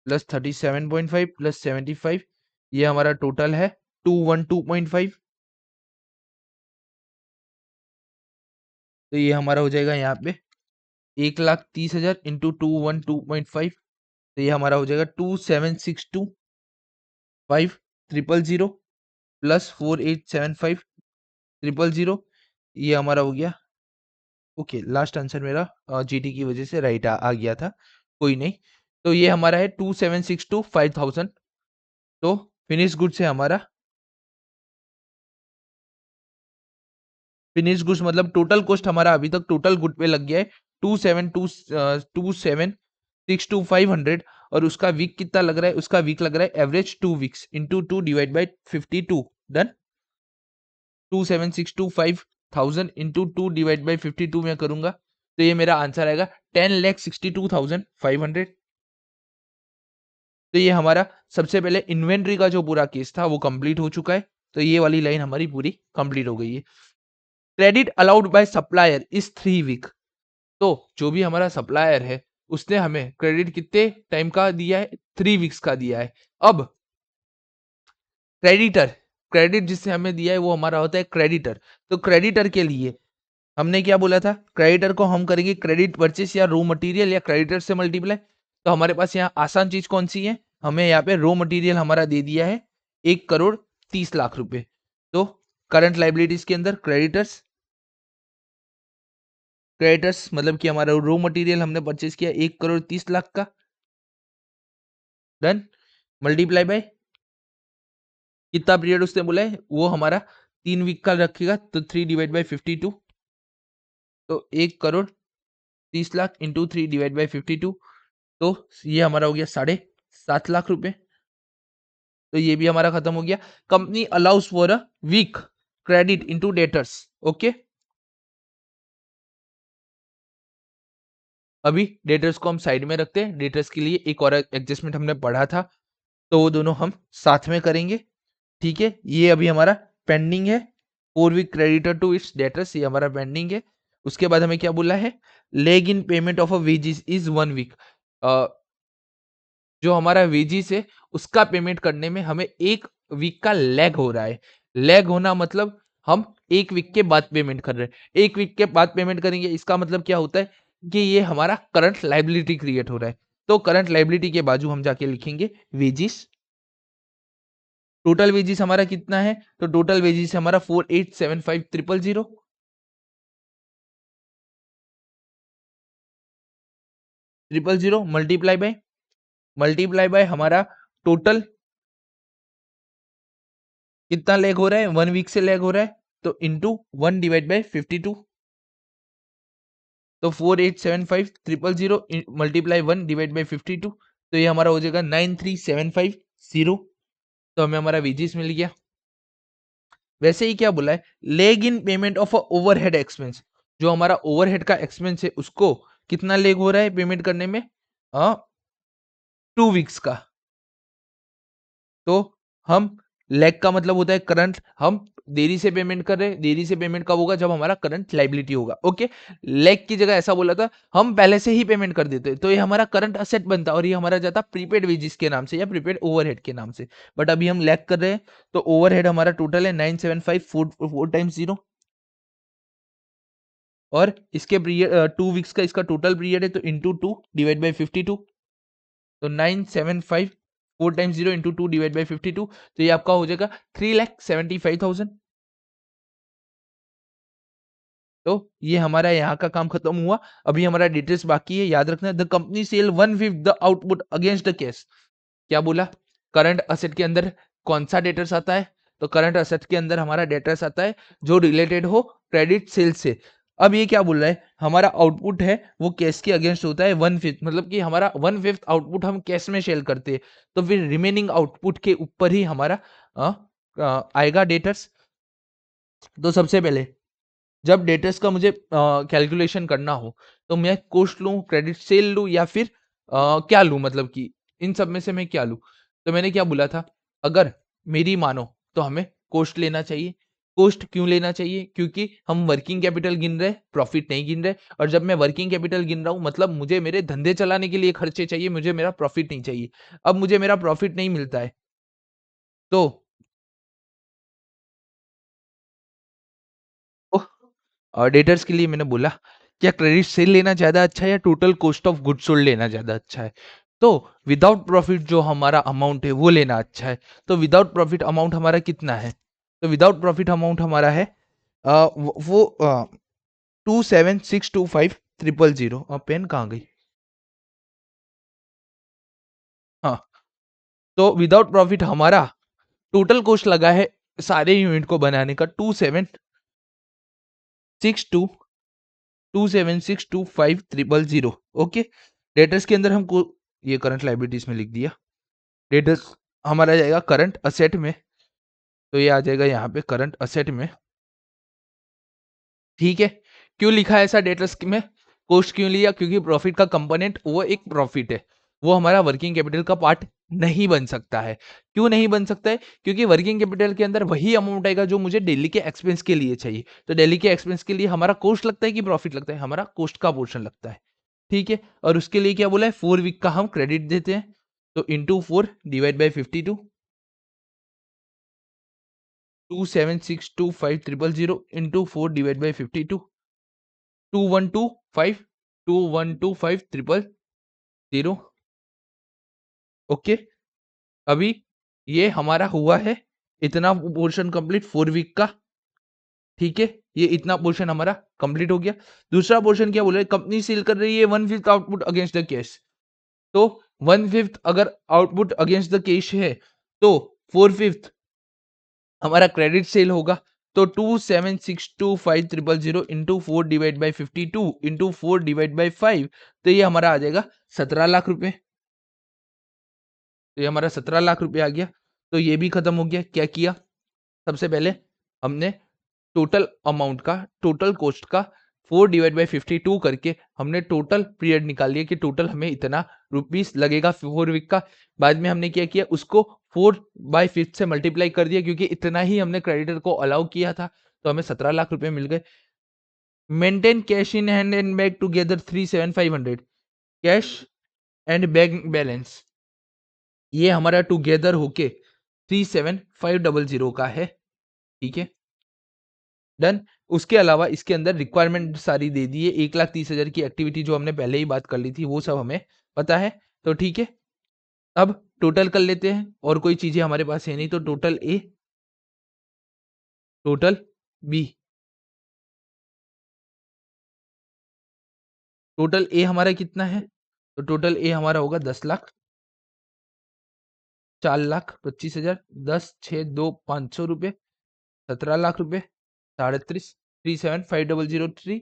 प्लस 37.5 प्लस 75, ये हमारा टोटल है 212.5। तो ये हमारा हो जाएगा यहाँ पे 1,30,000 इंटू 212.5, तो ये हमारा हो जाएगा 2762,500 प्लस 4875,000। ये हमारा हो गया। ओके, लास्ट आंसर मेरा GT की वजह से राइट आ गया था, कोई नहीं। तो ये हमारा है 2762 5000। तो फिनिश गुड्स है हमारा, फिनिश गुड्स मतलब टोटल कॉस्ट हमारा अभी तक टोटल गुड पे लग गया है 2762 और उसका वीक कितना लग रहा है, उसका वीक लग रहा है average 2 weeks into 2 divide by 52 done. 2762 5000 into 2 divide by 52 में करूंगा तो ये मेरा आंसर आएगा 10,62,500। तो ये हमारा सबसे पहले इन्वेंट्री का जो पूरा केस था वो कंप्लीट हो चुका है। तो ये वाली लाइन हमारी पूरी कंप्लीट हो गई है। Credit allowed by supplier is 3 week. तो जो भी हमारा सप्लायर है उसने हमें क्रेडिट कितने टाइम का दिया है, 3 वीक्स का दिया है। अब क्रेडिटर, क्रेडिट जिससे हमें दिया है वो हमारा होता है क्रेडिटर। तो क्रेडिटर के लिए हमने क्या बोला था, क्रेडिटर को हम करेंगे क्रेडिट परचेस या रो मटेरियल या क्रेडिटर से मल्टीप्लाई। तो हमारे पास यहाँ आसान चीज कौन सी है, हमें यहाँ पे रो मटेरियल हमारा दे दिया है 1,30,00,000 रुपए। तो करंट लाइबिलिटीज के अंदर क्रेडिटर्स, क्रेडिटर्स मतलब कि हमारा रो मटेरियल हमने परचेस किया 1,30,00,000 का, डन, मल्टीप्लाई बाय कितना पीरियड उसने बोला है, वो हमारा 3 वीक का रखेगा तो 3 डिवाइड बाई 52। तो 1,30,00,000 इंटू 3 डिवाइड बाई 52। तो ये हमारा हो गया 7.5 लाख रुपए। तो ये भी हमारा खत्म हो गया। Company allows for a week credit into debtors. Okay, अभी डेटर्स को हम साइड में रखते हैं, डेटर्स के लिए एक और एडजस्टमेंट हमने पढ़ा था तो वो दोनों हम साथ में करेंगे। ठीक है, ये अभी हमारा पेंडिंग है, 4 week creditor to its debtors, ये हमारा पेंडिंग है। उसके बाद हमें क्या बोला है, lag in payment of a wages is 1 week. जो हमारा वेजिस है उसका पेमेंट करने में हमें 1 वीक का लैग हो रहा है। लैग होना मतलब हम 1 वीक के बाद पेमेंट कर रहे हैं, 1 वीक के बाद पेमेंट करेंगे, इसका मतलब क्या होता है कि ये हमारा करंट लाइबिलिटी क्रिएट हो रहा है। तो करंट लाइबिलिटी के बाजू हम जाके लिखेंगे वेजिस। टोटल वेजिस हमारा कितना है, तो टोटल वेजिस हमारा 4,875,000 000 मल्टीप्लाई बाय हमारा टोटल कितना लैग हो रहा है, 1 वीक से लैग हो रहा है तो इंटू 1 डिवाइड बाई 52। तो 4,875,000 मल्टीप्लाई 1 डिवाइड बाई 52। तो ये हमारा हो जाएगा 93,750। तो हमें हमारा वेजिस मिल गया। वैसे ही क्या बोला है, lag in payment of a overhead expense, जो हमारा ओवरहेड का एक्सपेंस है उसको कितना लेग हो रहा है पेमेंट करने में, 2 वीक्स का। तो हम लैग का मतलब होता है करंट, हम देरी से पेमेंट कर रहे हैं, देरी से पेमेंट कब होगा, जब हमारा करंट लाइबिलिटी होगा। ओके, लैग की जगह ऐसा बोला था हम पहले से ही पेमेंट कर देते तो ये हमारा करंट असेट बनता और ये हमारा जाता प्रीपेड वेजेस के नाम से या प्रीपेड ओवरहेड के नाम से। बट अभी हम लैग कर रहे हैं तो ओवरहेड हमारा टोटल है 975 टाइम्स 0 और इसके पीरियड 2 वीक्स का इसका टोटल पीरियड है तो इंटू 2 डिवाइड बाई 52। तो 975 4 टाइम्स 0 इंटू 2 डिवाइड बाई 52। तो ये आपका हो जाएगा 3,75,000। तो ये हमारा यहाँ का काम खत्म हुआ। अभी हमारा डिटेल्स बाकी है, याद रखना, the company sell 1/5 the output against the cash. क्या बोला, करंट असेट के अंदर कौन सा डेटर्स आता है, तो करंट असेट के अंदर हमारा डेटर्स आता है जो रिलेटेड हो क्रेडिट सेल से। अब ये क्या बोल रहा है, हमारा आउटपुट है वो कैश के अगेंस्ट होता है 1/5, मतलब कि हमारा 1/5 आउटपुट हम कैश में सेल करते हैं। तो फिर रिमेनिंग आउटपुट के ऊपर ही हमारा आएगा डेटर्स। तो सबसे पहले जब डेटर्स का मुझे कैलकुलेशन करना हो तो मैं कॉस्ट लूं, क्रेडिट सेल लूं या फिर क्या लूं, मतलब कि इन सब में से मैं क्या लूं। तो मैंने क्या बोला था, अगर मेरी मानो तो हमें कॉस्ट लेना चाहिए। कॉस्ट क्यों लेना चाहिए, क्योंकि हम वर्किंग कैपिटल गिन रहे, प्रॉफिट नहीं गिन रहे। और जब मैं वर्किंग कैपिटल गिन रहा हूं मतलब मुझे मेरे धंधे चलाने के लिए खर्चे चाहिए, मुझे मेरा प्रॉफिट नहीं चाहिए। अब मुझे मेरा प्रॉफिट नहीं मिलता है तो ऑडिटर्स के लिए मैंने बोला क्या क्रेडिट सेल लेना ज्यादा अच्छा है या total cost of goods sold लेना ज्यादा अच्छा है। तो विदाउट प्रॉफिट जो हमारा अमाउंट है वो लेना अच्छा है। तो विदाउट प्रॉफिट अमाउंट हमारा कितना है, तो विदाउट प्रॉफिट अमाउंट हमारा है वो 27625000। पेन कहाँ गई, हाँ, तो विदाउट प्रॉफिट हमारा टोटल कॉस्ट लगा है सारे यूनिट को बनाने का 2762,500। ओके, डेटर्स के अंदर हमको ये करंट लाइबिलिटीज में लिख दिया। डेटर्स हमारा जाएगा करंट असेट में, तो ये आ जाएगा यहाँ पे करंट असेट में। ठीक है, क्यों लिखा है ऐसा डेटर्स में, कॉस्ट क्यों लिया, क्योंकि प्रॉफिट का कंपोनेंट वो एक प्रॉफिट है, वो हमारा वर्किंग कैपिटल का पार्ट नहीं बन सकता है। क्यों नहीं बन सकता है, क्योंकि वर्किंग कैपिटल के अंदर वही अमाउंट आएगा जो मुझे डेली के एक्सपेंस के लिए चाहिए। तो डेली के एक्सपेंस के लिए हमारा कॉस्ट लगता है कि प्रॉफिट लगता है, हमारा कॉस्ट का पोर्शन लगता है। ठीक है, और उसके लिए क्या बोला है, 4 वीक का हम क्रेडिट देते हैं, तो into 4 divide by 52, 2762,500 into 4 divide by 52, 2125, 2125,000। Okay, अभी ये हमारा हुआ है इतना पोर्शन कंप्लीट 4 वीक का। ठीक है, ये इतना पोर्शन हमारा कंप्लीट हो गया। दूसरा पोर्शन क्या बोल रहे हैं, कंपनी सेल कर रही है 1/5 आउटपुट अगेंस्ट द कैश। तो 1/5 अगर आउटपुट अगेंस्ट द कैश है तो 4/5 हमारा क्रेडिट सेल होगा। तो 2762,500 into 4 divide by 52 into 4 divide by 5, तो ये हमारा आ जाएगा 17 लाख रुपए। तो ये हमारा 17 लाख रुपए आ गया। तो ये भी खत्म हो गया। क्या किया, सबसे पहले हमने टोटल अमाउंट का, टोटल कॉस्ट का 4 डिवाइड बाई 52 करके हमने टोटल पीरियड निकाल लिया कि टोटल हमें इतना रुपीस लगेगा 4 वीक का। बाद में हमने क्या किया, उसको 4/5 से मल्टीप्लाई कर दिया, क्योंकि इतना ही हमने क्रेडिटर को अलाउ किया था, तो हमें 17 लाख रुपए मिल गए। Maintain cash in hand and bank together 37,500, cash and bank balance ये हमारा टुगेदर होके 37,500 का है। ठीक है, डन। उसके अलावा इसके अंदर रिक्वायरमेंट सारी दे दी है, 1,30,000 की एक्टिविटी जो हमने पहले ही बात कर ली थी वो सब हमें पता है। तो ठीक है, अब टोटल कर लेते हैं, और कोई चीजें हमारे पास है नहीं, तो total A, total B. Total A हमारा कितना है, तो टोटल ए हमारा होगा 10,00,000, 4,25,000, 10, 6, 2, 500 रुपये, 17 लाख रुपए, 37,500।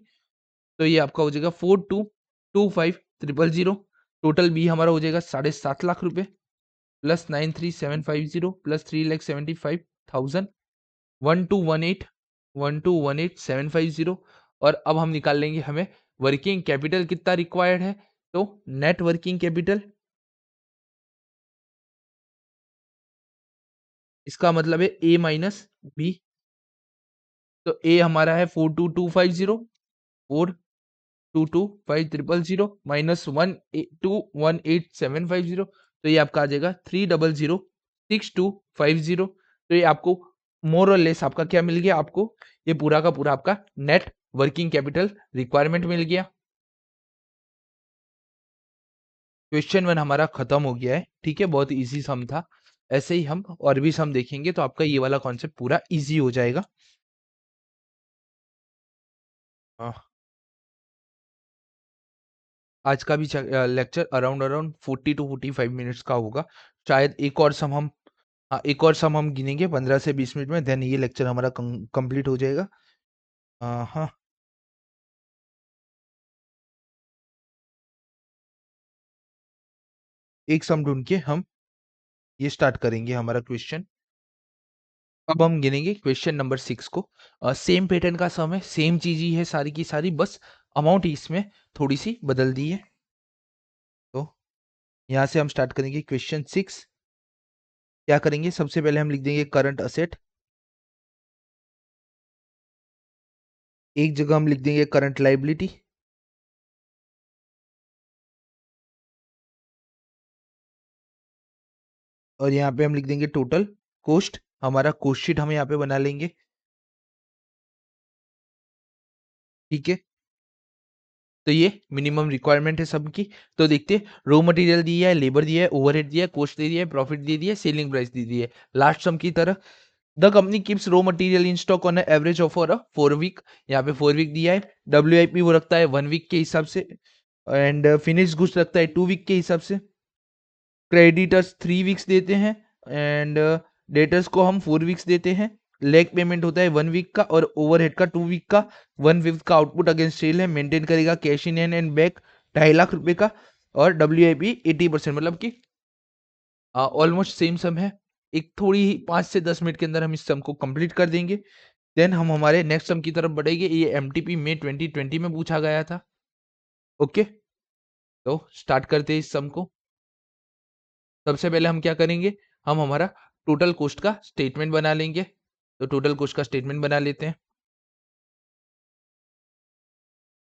तो ये आपका हो जाएगा 4225,000। टोटल बी हमारा हो जाएगा 7.5 लाख रुपए, प्लस 93,750 प्लस 3,75,000, 1218,750। और अब हम निकाल लेंगे, हमें वर्किंग कैपिटल कितना रिक्वायर्ड है, तो नेट वर्किंग कैपिटल, इसका मतलब है ए माइनस बी। तो ए हमारा है 42,250, 4225,000 माइनस 1,218,750, तो ये आपका आ जाएगा 3,00,6,250। तो ये आपको मोर और लेस आपका क्या मिल गया, आपको ये पूरा का पूरा आपका नेट वर्किंग कैपिटल रिक्वायरमेंट मिल गया। क्वेश्चन 1 हमारा खत्म हो गया है। ठीक है, बहुत इजी सम था। ऐसे ही हम और भी सम देखेंगे तो आपका ये वाला कॉन्सेप्ट पूरा इजी हो जाएगा। हाँ, आज का भी lecture around around 40 to 45 minutes का होगा। शायद एक और सम हम, हाँ, एक और सम हम गिनेंगे 15 से 20 मिनट में, देन ये लेक्चर हमारा कंप्लीट हो जाएगा। हाँ, एक सम ढूंढ के हम ये स्टार्ट करेंगे हमारा क्वेश्चन। अब हम गिनेंगे क्वेश्चन नंबर 6 को। सेम पैटर्न का सम है, सेम चीज ही है सारी की सारी, बस अमाउंट इसमें थोड़ी सी बदल दी है। तो यहाँ से हम स्टार्ट करेंगे क्वेश्चन 6। क्या करेंगे, सबसे पहले हम लिख देंगे करंट असेट, एक जगह हम लिख देंगे करंट लाइबिलिटी, और यहाँ पे हम लिख देंगे टोटल कॉस्ट। हमारा कॉस्ट शीट हम यहाँ पे बना लेंगे। ठीक है, तो ये मिनिमम रिक्वायरमेंट है सबकी। तो देखते हैं, रॉ मटेरियल दिया है, लेबर दिया है, ओवरहेड दिया है, कॉस्ट दे दिया है, प्रॉफिट दे दिया है, सेलिंग प्राइस दे दी है। लास्ट सम की तरह, the company keeps raw material in stock on average of for 4 week. यहाँ पे 4 वीक दिया है। WIP वो रखता है 1 वीक के हिसाब से, एंड फिनिश गुड्स रखता है 2 वीक के हिसाब से। क्रेडिटर्स 3 वीक्स देते हैं एंड डेटर्स को हम 4 वीक्स देते हैं। लेग पेमेंट होता है 1 वीक का और ओवरहेड का 2 वीक का। 1/5 का आउटपुट अगेंस्ट सेल है, मेंटेन करेगा cash in hand and back 2.5 lakh रुपए का। और WIP 80%, मतलब कि ऑलमोस्ट सेम सम है। एक थोड़ी 5 से 10 मिनट के अंदर हम इस सम को कंप्लीट कर देंगे। देन हम हमारे नेक्स्ट सम की तरफ बढ़ेंगे। ये MTP में 2020 में पूछा गया था। ओके, तो स्टार्ट करते हैं इस सम को। सबसे पहले हम क्या करेंगे, हम हमारा टोटल कॉस्ट का स्टेटमेंट बना लेंगे। तो टोटल कॉस्ट का स्टेटमेंट बना लेते हैं।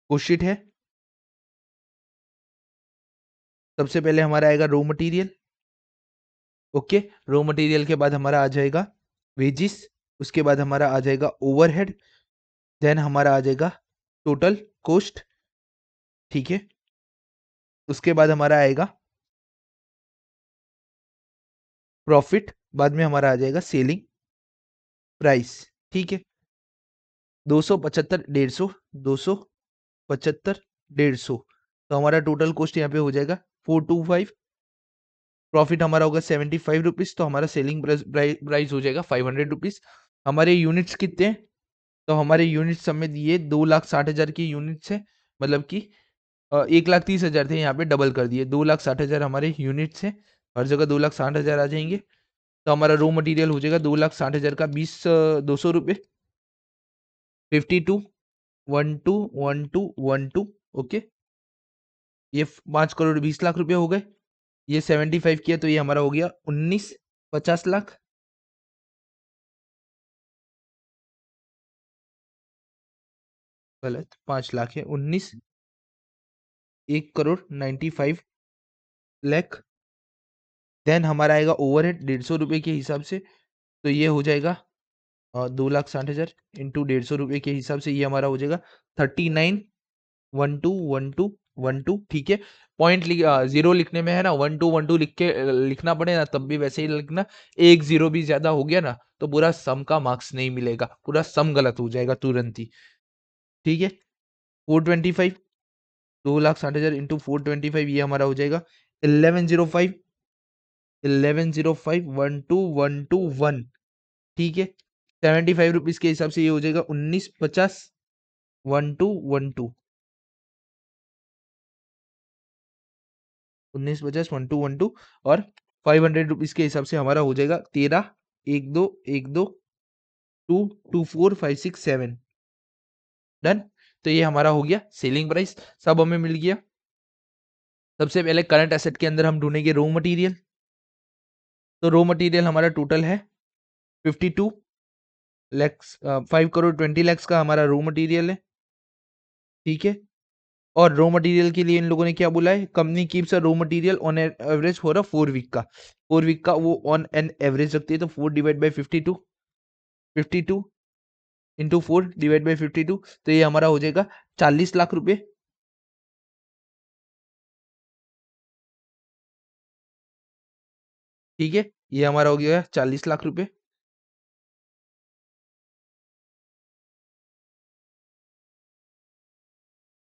कॉस्ट शीट है। सबसे पहले हमारा आएगा raw material. Okay, raw material के बाद हमारा आ जाएगा वेजिस। उसके बाद हमारा आ जाएगा ओवरहेड। देन हमारा आ जाएगा टोटल कॉस्ट। ठीक है, उसके बाद हमारा आएगा प्रॉफिट। बाद में हमारा आ जाएगा सेलिंग प्राइस। ठीक है, 275, 150, 275, 150। तो हमारा टोटल कॉस्ट यहाँ पे हो जाएगा 425। प्रॉफिट हमारा होगा 75 रुपीज। तो हमारा सेलिंग प्राइस हो जाएगा 500 रुपीज। हमारे यूनिट्स कितने हैं, तो हमारे यूनिट सब में दिए 2,60,000 की यूनिट्स है। मतलब कि 1,30,000 थे, यहाँ पे डबल कर दिए, 2,60,000 हमारे यूनिट्स हैं। हर जगह 2,60,000 आ जाएंगे। तो हमारा रॉ मटेरियल हो जाएगा 2,60,000 का 200 रुपये। 52, 12, 12, 12। ओके, ये 5,20,00,000 रुपये हो गए। ये 75 किया तो ये हमारा हो गया 19,50,00,000। गलत, 5 लाख है, 1,95,00,000। देन हमारा आएगा ओवरहेड 150 रुपये के हिसाब से। तो ये हो जाएगा 2,60,000 इंटू 150 रुपये के हिसाब से, ये हमारा हो जाएगा 39,12,12,12। ठीक है, पॉइंट जीरो लिखने में है ना, 12,12 लिख के लिखना पड़े ना, तब भी वैसे ही लिखना। एक जीरो भी ज्यादा हो गया ना तो पूरा सम का मार्क्स नहीं मिलेगा, पूरा सम गलत हो जाएगा तुरंत ही। ठीक है, 425, 2,60,000 इंटू 425, ये हमारा हो जाएगा 1105, 1105, 12,121। ठीक है, 75 रुपीज के हिसाब से ये हो जाएगा 19,50, 12,12, 19,50, 12,12। और 500 रुपीज के हिसाब से हमारा हो जाएगा 13, 1, 2, 1, 2, 2, 2, 4, 5, 6, 7। डन। तो ये हमारा हो गया सेलिंग प्राइस, सब हमें मिल गया। सबसे पहले करंट एसेट के अंदर हम ढूंढेंगे रॉ मटेरियल। तो रॉ मटेरियल हमारा टोटल है 52 लैक्स, 5,20,00,000 का हमारा रॉ मटेरियल है। ठीक है, और रॉ मटेरियल के लिए इन लोगों ने क्या बोला है, company keeps a raw material on average for a 4 week का। 4 वीक का वो ऑन एन एवरेज रखती है। तो 4 divide by 52, 52 into 4 divide by 52। तो ये हमारा हो जाएगा 40 लाख रुपए। ठीक है, ये हमारा हो गया 40 लाख रुपए।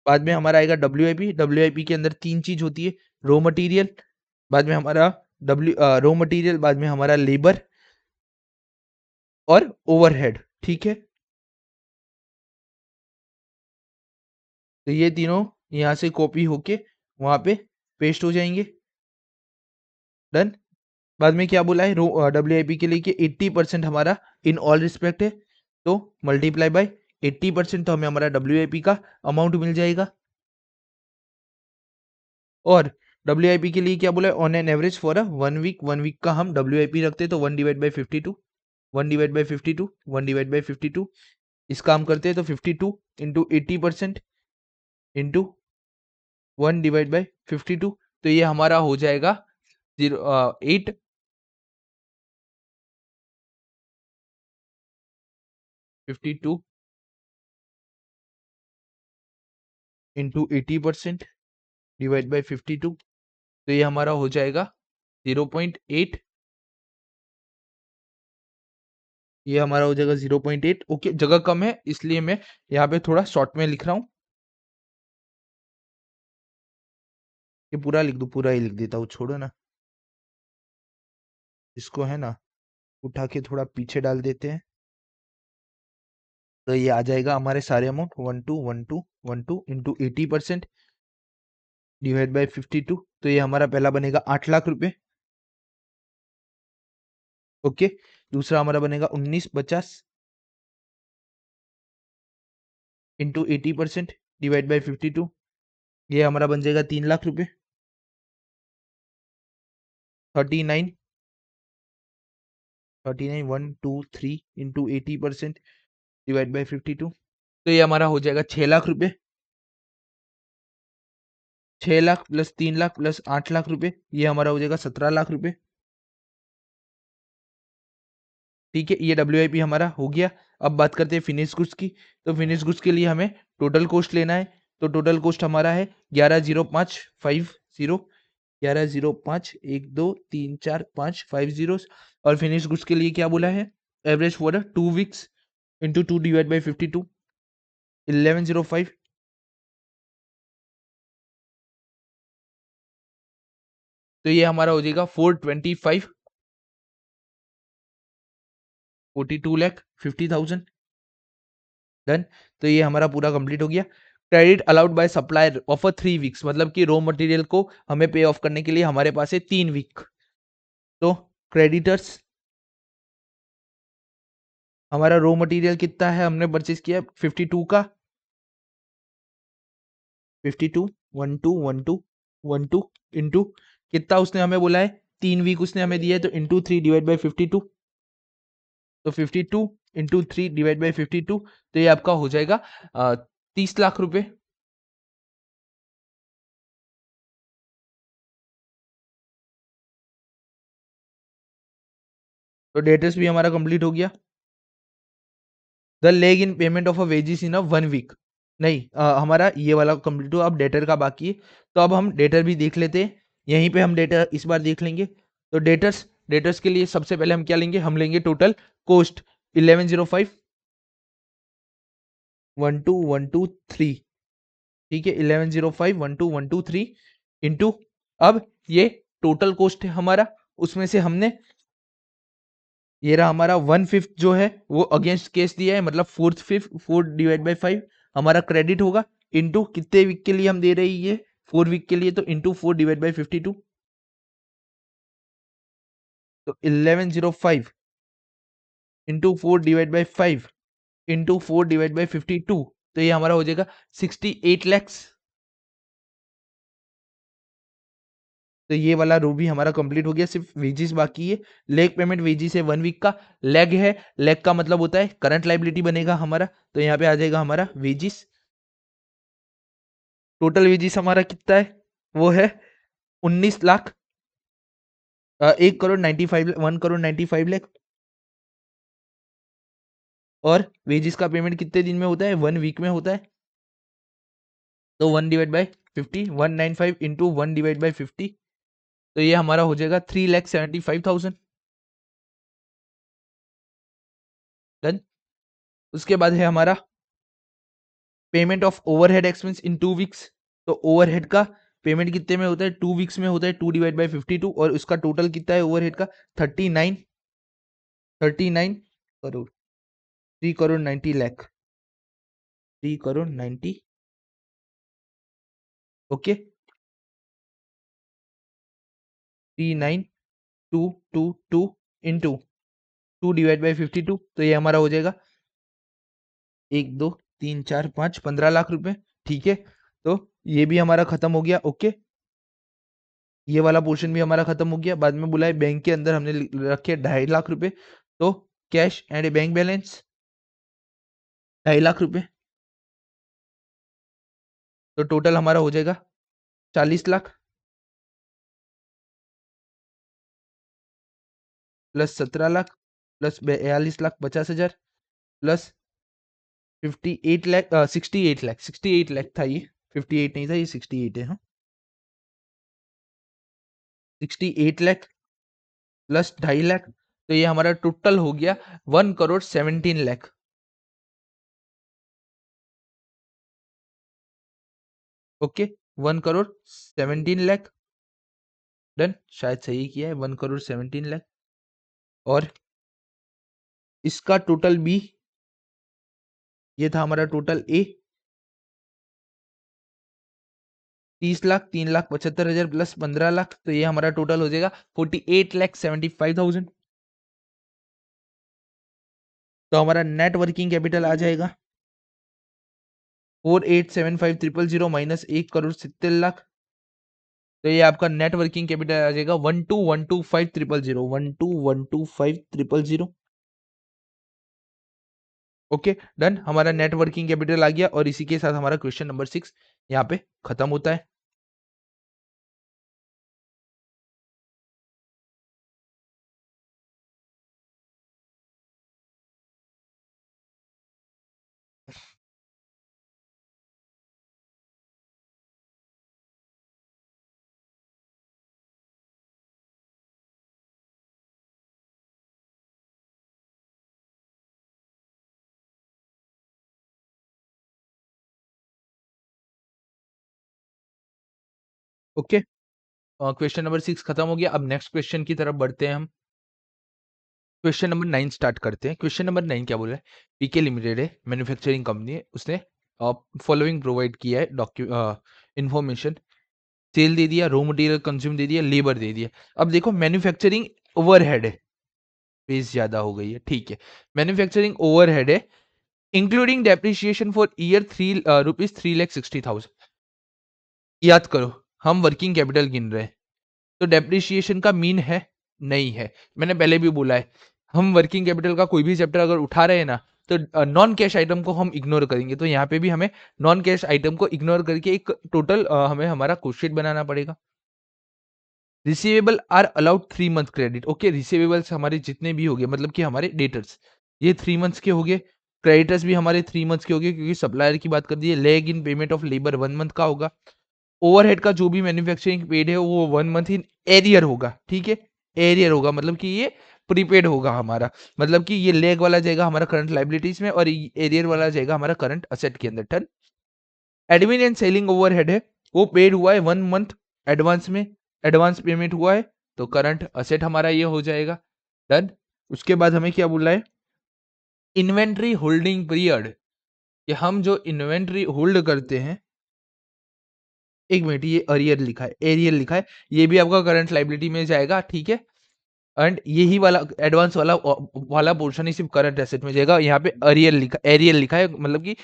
बाद में हमारा आएगा WIP। WIP के अंदर 3 चीज होती है, रॉ मटेरियल, बाद में हमारा रॉ मटेरियल, बाद में हमारा लेबर और ओवरहेड। ठीक है, तो ये तीनों यहाँ से कॉपी होके वहां पे पेस्ट हो जाएंगे। डन। बाद में क्या बोला है, WIP के लिए कि 80% हमारा इन ऑल रिस्पेक्ट है। तो मल्टीप्लाई बाय 80%, तो हमें हमारा WIP का अमाउंट मिल जाएगा। और WIP के लिए क्या बोला है, on an average for a 1 week. 1 week का हम WIP रखते हैं। तो 1 divide by 52, 1 divide by 52, 1 divide by 52। इसका हम करते हैं तो 52 इंटू 80% इंटू 1 डिवाइड बाई 52। तो ये हमारा हो जाएगा 8, 52 इंटू 80% डिवाइड बाई 52। तो ये हमारा हो जाएगा 0.8। ये हमारा हो जाएगा 0.8। ओके, जगह कम है इसलिए मैं यहाँ पे थोड़ा शॉर्ट में लिख रहा हूँ। ये पूरा लिख दूँ, पूरा ही लिख देता हूँ, छोड़ो ना। इसको है ना उठा के थोड़ा पीछे डाल देते हैं, तो ये आ जाएगा हमारे सारे अमाउंट 121212 इंटू 80% डिवाइड बाई 52। तो ये हमारा पहला बनेगा 8 लाख रुपए। ओके, दूसरा हमारा बनेगा 1950 इंटू 80% डिवाइड बाई 52। ये हमारा बन जाएगा 3 लाख रुपए। 39 123 इंटू 80% डिवाइड बाई 52। तो ये हमारा हो जाएगा 6 लाख रुपए। 6 लाख प्लस 3 लाख प्लस 8 लाख रुपए, ये हमारा हो जाएगा 17 लाख रुपए। ठीक है, ये WIP हमारा हो गया। अब बात करते हैं फिनिश गुड्स की। तो फिनिश गुड्स के लिए हमें टोटल कॉस्ट लेना है। तो टोटल कॉस्ट हमारा है 11,0550। 11,05 1 2 3 4 5 5 0। और फिनिश गुड्स के लिए क्या बोला है, average for 2 weeks into 2 divide by 52 1105। तो ये हमारा हो जाएगा 425 42,50,000। डन। तो ये हमारा पूरा कंप्लीट हो गया। Credit allowed by supplier of 3 weeks, मतलब कि रॉ मटेरियल को हमें पे ऑफ करने के लिए हमारे पास है 3 वीक। तो क्रेडिटर्स, हमारा रॉ मटेरियल कितना है, हमने परचेज किया 52 का। 52 12 इंटू कितना उसने हमें बोला है, 3 वीक उसने हमें दिया है, तो इंटू 3 डिवाइड बाई 52। तो 52 इंटू 3 डिवाइड बाई 52, तो ये आपका हो जाएगा 30 लाख रुपए। तो डेटर्स भी हमारा कंप्लीट हो गया। The lag in payment of a wages in a 1 week. नहीं, हमारा ये वाला कंप्लीट हुआ, अब डेटर का बाकी है। तो अब हम डेटर भी देख लेते हैं। यहीं पे हम डेटर इस बार देख लेंगे। तो डेटर्स डेटर्स के लिए सबसे पहले हम क्या लेंगे, हम लेंगे टोटल कोस्ट 1105 12 1 2 3। ठीक है, 1105 12 1 2 3 इंटू, अब ये टोटल कोस्ट है हमारा, उसमें से हमने ये रहा हमारा 1/5 जो है वो अगेंस्ट केस दिया है, मतलब 4/5 4 डिवाइड बाई 5 हमारा क्रेडिट होगा। इंटू कितने वीक के लिए हम दे रहे हैं ये, 4 वीक के लिए, तो इंटू 4 डिवाइड बाई 52। तो 1105 into 4 divide by 5 into 4 divide by 52, तो ये हमारा हो जाएगा 68 लैक्स। तो ये वाला रो भी हमारा कंप्लीट हो गया, सिर्फ वेजिस बाकी है। लेग पेमेंट वेजिस है 1 वीक का। लेग है, लेग का मतलब होता है करंट लाइबिलिटी बनेगा हमारा, तो यहाँ पे आ जाएगा हमारा वेजिस। टोटल वेजिस हमारा कितना है, वो है 19 लाख 1 करोड़ 95 1 करोड़ 95 लाख। और वेजिस का पेमेंट कितने दिन में होता है, 1 वीक में होता है। तो 1 divide by 50 195 into 1 divide by 50, तो ये हमारा हो जाएगा 3,75,000। डन। उसके बाद है हमारा payment of overhead expense in 2 weeks. तो ओवरहेड का पेमेंट कितने में होता है, 2 वीक्स में होता है, 2 डिवाइड बाई 52, और उसका टोटल कितना है ओवरहेड का, 39 crore 3 crore 90 lakh. 3 crore 90। Okay, 39,222 into 2 divide by 52, तो ये हमारा हो जाएगा 1 2 3 4 5 15 लाख रुपए। ठीक है, तो ये भी हमारा खत्म हो गया। ओके, ये वाला पोर्शन भी हमारा खत्म हो गया। बाद में बोला है बैंक के अंदर हमने रखे 2.5 लाख रुपए। तो cash and bank balance 2.5 lakh रुपए। तो टोटल हमारा हो जाएगा 40 lakh plus 17 lakh plus 42,50,000 plus 58 lakh 68 lakh 68 lakh था ये, 58 नहीं था ये, 68 है। हाँ, 68 लाख प्लस 2.5 लाख, तो ये हमारा टोटल हो गया 1 करोड़ 17 लाख। ओके, 1 करोड़ 17 लाख। डन, शायद सही किया है, 1 करोड़ 17 लाख। और इसका टोटल बी, ये था हमारा total A, 30 lakh, 3,75,000 plus 15 lakh, तो ये हमारा टोटल हो जाएगा 48,75,000। तो हमारा नेट वर्किंग कैपिटल आ जाएगा 48,75,000 माइनस 1,70,00,000। तो ये आपका नेट वर्किंग कैपिटल आ जाएगा 12,125,000, 12,125,000। ओके डन, हमारा नेट वर्किंग कैपिटल आ गया और इसी के साथ हमारा क्वेश्चन नंबर 6 यहाँ पे खत्म होता है। ओके, क्वेश्चन नंबर 6 खत्म हो गया। अब नेक्स्ट क्वेश्चन की तरफ बढ़ते हैं हम। क्वेश्चन नंबर 9 स्टार्ट करते हैं। क्वेश्चन नंबर 9 क्या बोल रहा है? पीके लिमिटेड है, मैन्युफैक्चरिंग कंपनी है, उसने फॉलोइंग प्रोवाइड किया है इंफॉर्मेशन। सेल दे दिया, रॉ मटेरियल कंज्यूम दे दिया, लेबर दे दिया। अब देखो मैन्युफैक्चरिंग ओवरहेड है, फीस ज्यादा हो गई है, ठीक है। मैन्युफैक्चरिंग ओवरहेड है including depreciation for year rupees 3,60,000। याद करो, हम वर्किंग कैपिटल गिन रहे हैं, तो डेप्रिसिएशन का मीन है नहीं है। मैंने पहले भी बोला है, हम वर्किंग कैपिटल का कोई भी चैप्टर अगर उठा रहे हैं ना, तो नॉन कैश आइटम को हम इग्नोर करेंगे। तो यहाँ पे भी हमें नॉन कैश आइटम को इग्नोर करके एक टोटल हमें हमारा क्वेश्चन बनाना पड़ेगा। Receivable are allowed 3 month credit. Okay, receivables हमारे जितने भी हो गए, मतलब कि हमारे डेटर्स, ये 3 मंथ्स के हो गए। क्रेडिटर्स भी हमारे 3 मंथ्स के हो गए, क्योंकि सप्लायर की बात कर दी है। Lag in payment of labour 1 month का होगा। ओवरहेड का जो भी मैन्युफैक्चरिंग पेड है वो 1 मंथ इन एरियर होगा, ठीक है। एरियर होगा मतलब कि ये प्रीपेड होगा हमारा, मतलब कि ये लेग वाला जाएगा हमारा करंट लाइबिलिटीज में और एरियर वाला जाएगा हमारा करंट असेट के अंदर। Turn admin and selling overhead है, वो पेड हुआ है 1 मंथ एडवांस में, एडवांस पेमेंट हुआ है, तो करंट असेट हमारा ये हो जाएगा। डन। उसके बाद हमें क्या बोला है? इन्वेंट्री होल्डिंग पीरियड, कि हम जो इन्वेंट्री होल्ड करते हैं, एक मिनट, ये अरियर लिखा है, एरियर लिखा है, ये भी आपका करंट लाइबिलिटी में जाएगा, ठीक है। एंड यही वाला एडवांस वाला पोर्शन ही सिर्फ करंट एसेट में जाएगा। यहाँ पे अरियर लिखा, एरियर लिखा है, मतलब कि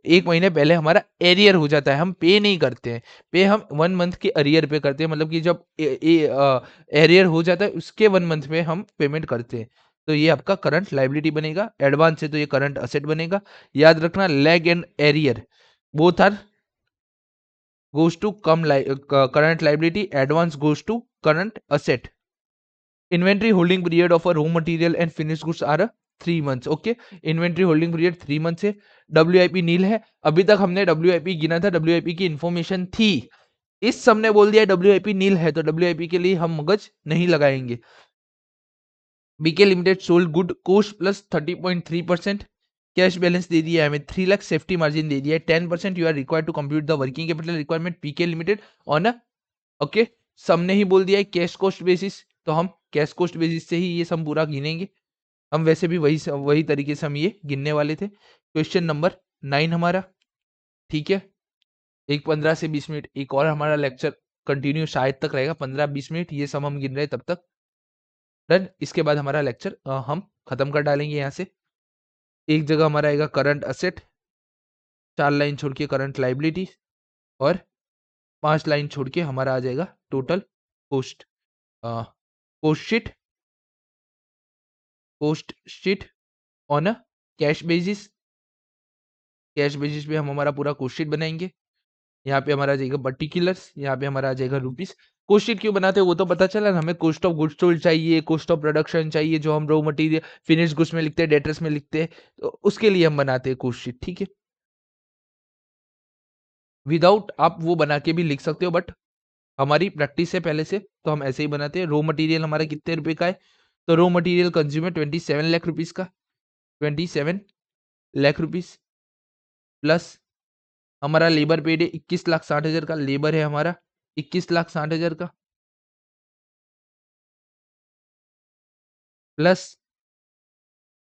1 महीने पहले हमारा एरियर हो जाता है, हम पे नहीं करते हैं। पे हम 1 मंथ के अरियर पे करते हैं, मतलब कि जब एरियर हो जाता है उसके 1 मंथ में हम पेमेंट करते हैं। तो ये आपका करंट लाइबिलिटी बनेगा। एडवांस है तो ये करंट असेट बनेगा। याद रखना, lag and arrear both are goes to current liability, advance goes to current asset. Inventory holding period of a raw material and finished goods are 3 months. Okay, inventory holding period 3 month है। WIP नील है, अभी तक हमने WIP गिना था, WIP की information थी। इस सबने बोल दिया WIP नील है, तो WIP के लिए हम मगज नहीं लगाएंगे। BK limited sold good cost plus 30.3%। Cash balance दे दिया है हमें 3 लाख, सेफ्टी मार्जिन दे दिया है 10%। You are required to compute the working capital requirement P K limited on a, okay, सबने ही बोल दिया है कैश कोस्ट बेसिस, तो हम कैश कोस्ट बेसिस से ही ये सब पूरा गिनेंगे। हम वैसे भी वही तरीके से हम ये गिनने वाले थे। क्वेश्चन नंबर 9 हमारा, ठीक है। एक 15 से 20 मिनट एक और हमारा लेक्चर कंटिन्यू शायद तक रहेगा, 15-20 मिनट ये सब हम गिन रहे हैं तब तक। डन। इसके बाद हमारा लेक्चर हम खत्म कर डालेंगे यहाँ से। एक जगह हमारा आएगा करंट असेट, 4 लाइन छोड़ के करंट लाइबिलिटी, और 5 लाइन छोड़ के हमारा आ जाएगा total cost, cost sheet, cost sheet on a cash basis. Cash basis पे हम हमारा पूरा कोस्ट शीट बनाएंगे। यहाँ पे हमारा आ जाएगा पर्टिकुलर्स, यहाँ पे हमारा आ जाएगा रुपीस। कोस्ट शीट क्यों बनाते हैं वो तो पता चला ना, हमें कॉस्ट ऑफ गुड्स सोल्ड चाहिए, कॉस्ट ऑफ प्रोडक्शन चाहिए, जो हम रॉ मटेरियल फिनिश गुड्स में लिखते हैं, डेटर्स में लिखते हैं, तो उसके लिए हम बनाते हैं कोस्ट शीट, ठीक है। विदाउट आप वो बना के भी लिख सकते हो, बट हमारी प्रैक्टिस है पहले से, तो हम ऐसे ही बनाते हैं। रॉ मटेरियल हमारा कितने रुपए का है? तो raw material consumer 27 lakh rupees का, 27 लाख रुपीज, प्लस हमारा लेबर पेड है 21,60,000 का, लेबर है हमारा 21,60,000 का। प्लस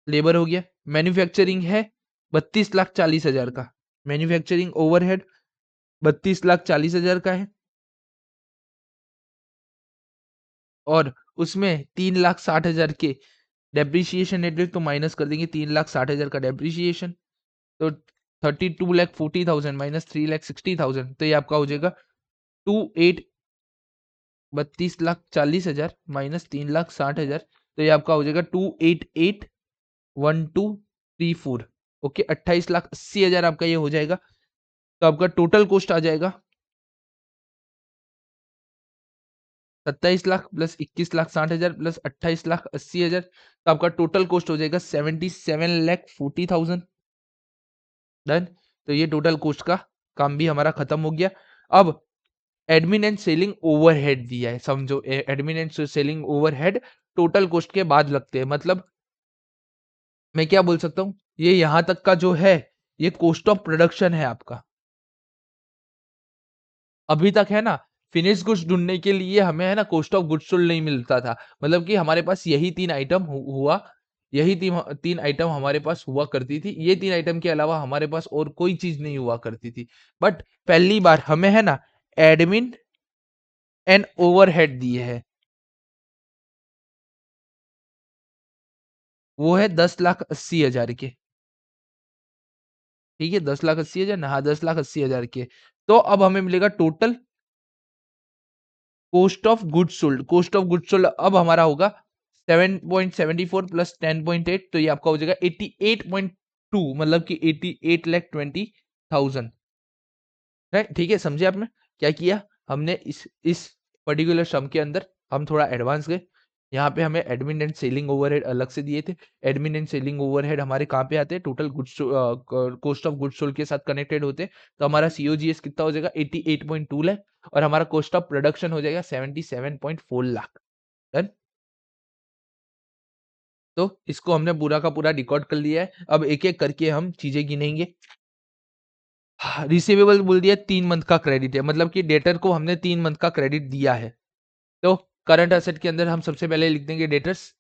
लेबर हो गया। मैन्युफैक्चरिंग है 32,40,000 का, मैन्युफैक्चरिंग ओवरहेड 32,40,000 का है, और उसमें 3,60,000 के डेप्रिसिएशन नेटवर्क तो माइनस कर देंगे, 3,60,000 का डेप्रिसिएशन, तो 32,40,000 माइनस 3,60,000, तो ये आपका हो जाएगा 32,40,000 माइनस 3,60,000, तो ये आपका हो जाएगा 288,1234। ओके, 28,80,000 आपका ये हो जाएगा। तो आपका टोटल कॉस्ट आ जाएगा 27 लाख प्लस 21,60,000 प्लस 28,80,000, तो आपका टोटल कॉस्ट हो जाएगा 77,40,000। डन। तो ये टोटल कॉस्ट का काम भी हमारा खत्म हो गया। अब एडमिन एंड सेलिंग ओवरहेड दिया है, समझो admin and selling overhead total cost के बाद लगते हैं, मतलब मैं क्या बोल सकता हूँ, ये यहां तक का जो है ये कॉस्ट ऑफ प्रोडक्शन है आपका। अभी तक है ना, फिनिश गुड्स ढूंढने के लिए हमें है ना कॉस्ट ऑफ गुड्स सोल्ड नहीं मिलता था, मतलब कि हमारे पास यही तीन आइटम हुआ, यही तीन आइटम हमारे पास हुआ करती थी, ये तीन आइटम के अलावा हमारे पास और कोई चीज नहीं हुआ करती थी। बट पहली बार हमें है ना एडमिन एंड ओवरहेड दिए है, वो है 10,80,000 के। ठीक है, 10,80,000 ना, हाँ 10,80,000 के। तो अब हमें मिलेगा total cost of goods sold. Cost of goods sold अब हमारा होगा 7.74 प्लस 10.8, तो ये आपका हो जाएगा 88.2, मतलब कि 88,20,000। राइट, ठीक है, समझे आपने क्या किया, हमने इस पर्टिकुलर सम के अंदर हम थोड़ा एडवांस गए। यहाँ पे हमें एडमिन एंड सेलिंग ओवरहेड अलग से दिए थे। एडमिन एंड सेलिंग ओवरहेड हमारे कहाँ पे आते हैं, total goods cost of goods sold के साथ कनेक्टेड होते हैं। तो हमारा सीओजीएस कितना हो जाएगा 88.2 लाख, और हमारा कॉस्ट ऑफ प्रोडक्शन हो जाएगा 77.4 लाख। डन। तो इसको हमने पूरा का पूरा रिकॉर्ड कर लिया है। अब एक एक करके हम चीजें गिनेंगे। रिसीवेबल बोल दिया 3 मंथ का क्रेडिट है, मतलब कि डेटर को हमने 3 मंथ का क्रेडिट दिया है। तो करंट एसेट के अंदर हम सबसे पहले लिख देंगे डेटर्स,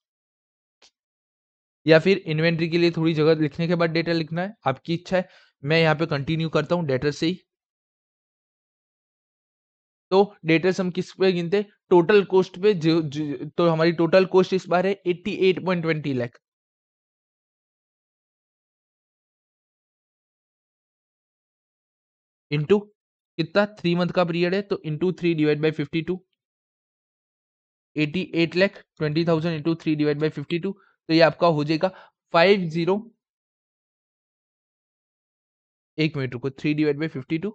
या फिर इन्वेंट्री के लिए थोड़ी जगह लिखने के बाद डेटर लिखना है, आपकी इच्छा है। मैं यहाँ पे कंटिन्यू करता हूँ डेटर से ही। तो डेटर्स हम किस पे गिनते, टोटल कॉस्ट पे, तो हमारी टोटल कॉस्ट इस बार है 88.20 लाख, इंटू कितना 3 मंथ का पीरियड है, तो into 3 divide by 52, 88,20,000 into 3 divide by 52, तो ये आपका हो जाएगा 50, एक मिनट रुको, 3 डिवाइड बाई 52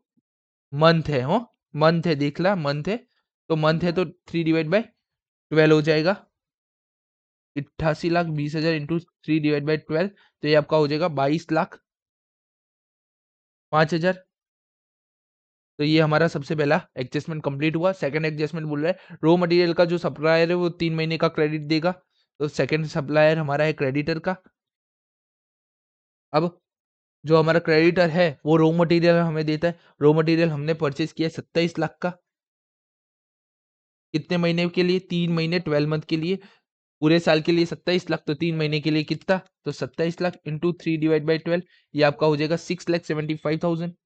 मंथ है, हो मंथ है, देख ला मंथ है, तो मंथ है तो 3 डिवाइड बाई 12 हो जाएगा, 88,20,000 इंटू 3 डिवाइड बाई 12, तो ये आपका हो जाएगा 22,05,000। तो ये हमारा सबसे पहला एडजस्टमेंट कंप्लीट हुआ। सेकंड एडजस्टमेंट बोल रहा है रॉ मटेरियल का जो सप्लायर है वो 3 महीने का क्रेडिट देगा, तो सेकंड सप्लायर हमारा है क्रेडिटर का। अब जो हमारा क्रेडिटर है वो रॉ मटेरियल हमें देता है, रॉ मटेरियल हमने परचेज किया 27 लाख का, कितने महीने के लिए, 3 महीने, 12 मंथ के लिए, पूरे साल के लिए 27 लाख, तो 3 महीने के लिए कितना, तो 27 लाख इंटू 3 डिवाइड बाई 12, ये आपका हो जाएगा 6,75,000।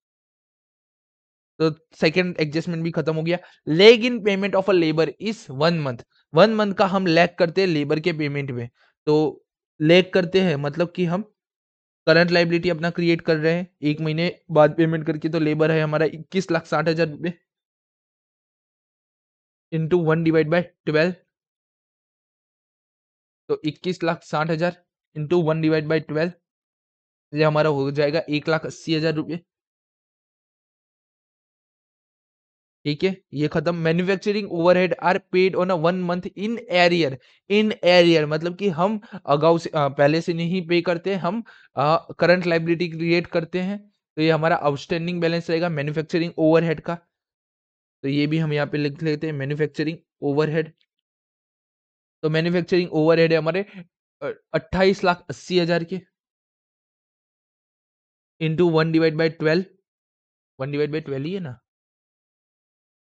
तो सेकंड एडजस्टमेंट भी खत्म हो गया। Leg in payment of a labour is 1 month, 1 month का हम लैग करते हैं लेबर के पेमेंट में। तो लैग करते हैं मतलब कि हम करंट लाइबिलिटी अपना क्रिएट कर रहे हैं 1 महीने बाद पेमेंट करके, तो लेबर है हमारा 21,60,000 रुपये इंटू 1 डिवाइड बाई 12, तो 21,60,000 इंटू 1 डिवाइड बाई 12, ये हमारा हो जाएगा 1,80,000 रुपये। ठीक है, ये खत्म। Manufacturing overhead are paid on a 1 month in arrear, in arrear मतलब कि हम अगाउ से पहले से नहीं पे करते, हम करंट लाइबिलिटी क्रिएट करते हैं, तो ये हमारा आउटस्टैंडिंग बैलेंस रहेगा मैन्युफैक्चरिंग ओवरहेड का। तो ये भी हम यहाँ पे लिख लेते हैं मैन्युफैक्चरिंग ओवरहेड। तो मैन्युफैक्चरिंग ओवरहेड है हमारे 28,80,000 के, into 1 divide by 12, 1 divide by 12 ही है ना,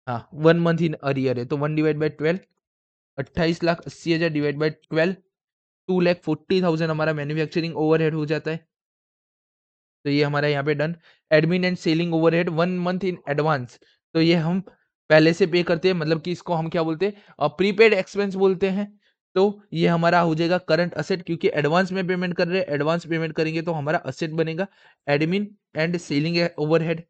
हाँ 1 मंथ इन अरियर है, तो 1 डिवाइड बाई 12, 28,80,000 डिवाइड बाई 12, 2,40,000 हमारा मैन्युफैक्चरिंग ओवरहेड हो जाता है। तो ये हमारा यहाँ पे done. Admin and selling overhead 1 month in advance, तो ये हम पहले से पे करते हैं, मतलब कि इसको हम क्या बोलते हैं, प्रीपेड एक्सपेंस बोलते हैं। तो ये हमारा हो जाएगा करंट असेट, क्योंकि एडवांस में पेमेंट कर रहे हैं, एडवांस पेमेंट करेंगे तो हमारा असेट बनेगा। Admin and selling overhead,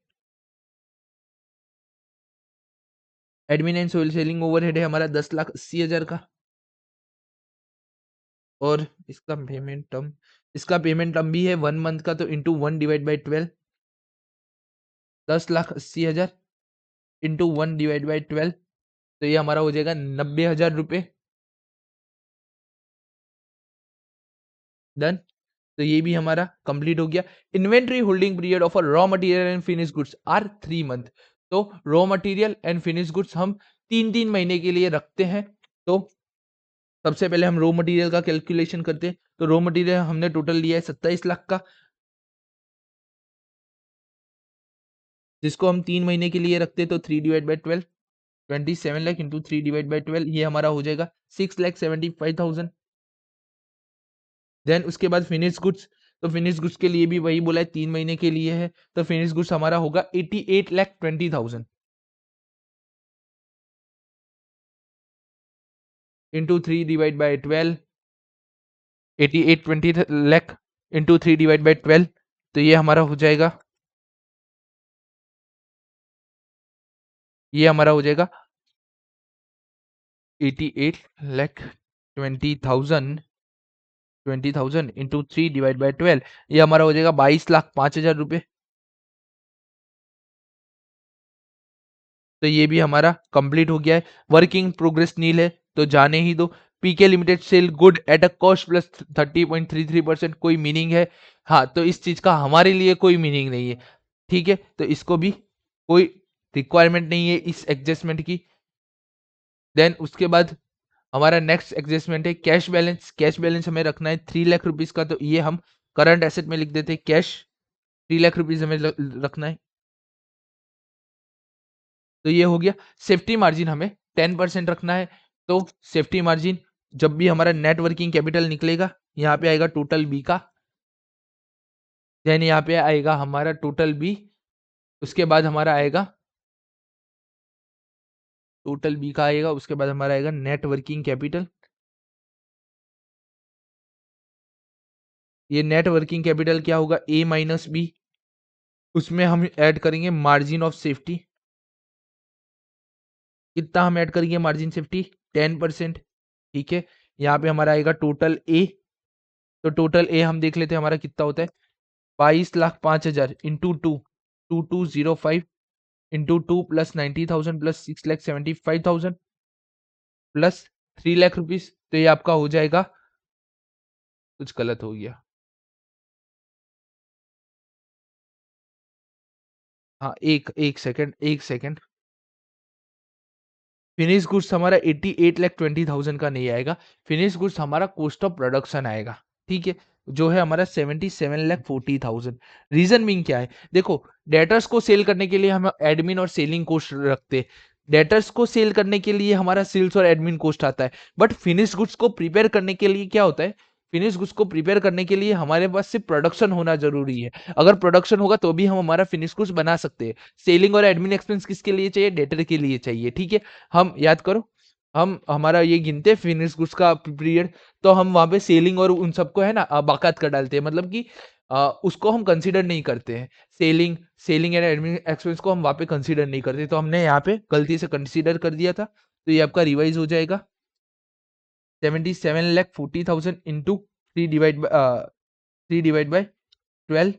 admin and selling overhead है हमारा 10,80,000 का। और इसका पेमेंट टर्म भी है 1 मंथ का, तो इंटू 1/12, 10,80,000 इंटू 1/12, तो ये हमारा हो जाएगा 90,000 रुपये। डन। तो ये भी हमारा कंप्लीट हो गया। Inventory holding period of raw material and finish goods are 3 month. तो raw material and finish goods हम 3-3 महीने के लिए रखते हैं। तो सबसे पहले हम रॉ मटेरियल का कैलकुलेशन करते हैं। तो रॉ मटेरियल हमने टोटल लिया है 27 लाख का, जिसको हम 3 महीने के लिए रखते हैं। तो 3/12, 27 लाख इंटू 3/12, ये हमारा हो जाएगा 6,75,000। देन उसके बाद फिनिश गुड्स, तो फिनिश गुड्स के लिए भी वही बोला है, 3 महीने के लिए है। तो फिनिश गुड्स हमारा होगा 88,20,000 इंटू 3/12, 88,20 लाख इंटू 3/12, तो ये हमारा हो जाएगा, ये हमारा हो जाएगा 88,20,000, 20,000 इंटू 3/12, ये हमारा हो जाएगा 22,05,000 रुपये। तो ये भी हमारा कंप्लीट हो गया है। वर्किंग प्रोग्रेस नील है, तो जाने ही दो। PK limited sell good at a cost plus 30.33%, कोई मीनिंग है? हाँ, तो इस चीज का हमारे लिए कोई मीनिंग नहीं है, ठीक है। तो इसको भी कोई रिक्वायरमेंट नहीं है इस एडजस्टमेंट की। देन उसके बाद हमारा नेक्स्ट एडजस्टमेंट है कैश बैलेंस। कैश बैलेंस हमें रखना है 3 लाख रुपीज का, तो ये हम करंट एसेट में लिख देते हैं। कैश 3 लाख रुपीज हमें रखना है, तो ये हो गया। सेफ्टी मार्जिन हमें 10% रखना है। तो सेफ्टी मार्जिन जब भी हमारा नेट वर्किंग कैपिटल निकलेगा, यहाँ पे आएगा टोटल बी का, देन यहाँ पे आएगा हमारा टोटल बी, उसके बाद हमारा आएगा टोटल बी का आएगा, उसके बाद हमारा आएगा नेट वर्किंग कैपिटल। ये नेट वर्किंग कैपिटल क्या होगा, ए माइनस बी, उसमें हम ऐड करेंगे मार्जिन ऑफ सेफ्टी। कितना हम ऐड करेंगे मार्जिन सेफ्टी, 10%, ठीक है। यहाँ पे हमारा आएगा टोटल ए, तो टोटल ए हम देख लेते हैं हमारा कितना होता है, 22,05,000 into 2205 into 2 plus 90,000 plus 6,75,000 plus 3 lakh rupees, तो ये आपका हो जाएगा, कुछ गलत हो गया, हाँ एक एक सेकंड, एक सेकंड। फिनिश गुड्स हमारा 88,20,000 का नहीं आएगा, फिनिश गुड्स हमारा कॉस्ट ऑफ प्रोडक्शन आएगा, ठीक है, जो है हमारा 77,40,000। रीजन मीन क्या है, देखो डेटर्स को सेल करने के लिए हम एडमिन और सेलिंग कॉस्ट रखते, डेटर्स को सेल करने के लिए हमारा सेल्स और एडमिन कॉस्ट आता है, बट फिनिश गुड्स को प्रिपेयर करने के लिए क्या होता है, फिनिश गुड्स को प्रिपेयर करने के लिए हमारे पास सिर्फ प्रोडक्शन होना जरूरी है। अगर प्रोडक्शन होगा तो भी हम हमारा फिनिश गुड्स बना सकते हैं। सेलिंग और एडमिन एक्सपेंस किसके लिए चाहिए, डेटर के लिए चाहिए, ठीक है। हम याद करो, हम हमारा ये गिनते फिनिश गुड्स का पीरियड, तो हम वहां पे सेलिंग और उन सबको है ना बाकात कर डालते हैं, मतलब कि उसको हम कंसीडर नहीं करते हैं। Selling selling and admin expense को हम वहां पे कंसीडर नहीं करते, तो हमने यहाँ पे गलती से कंसीडर कर दिया था, तो ये आपका रिवाइज हो जाएगा 77,40,000 इंटू 3/12,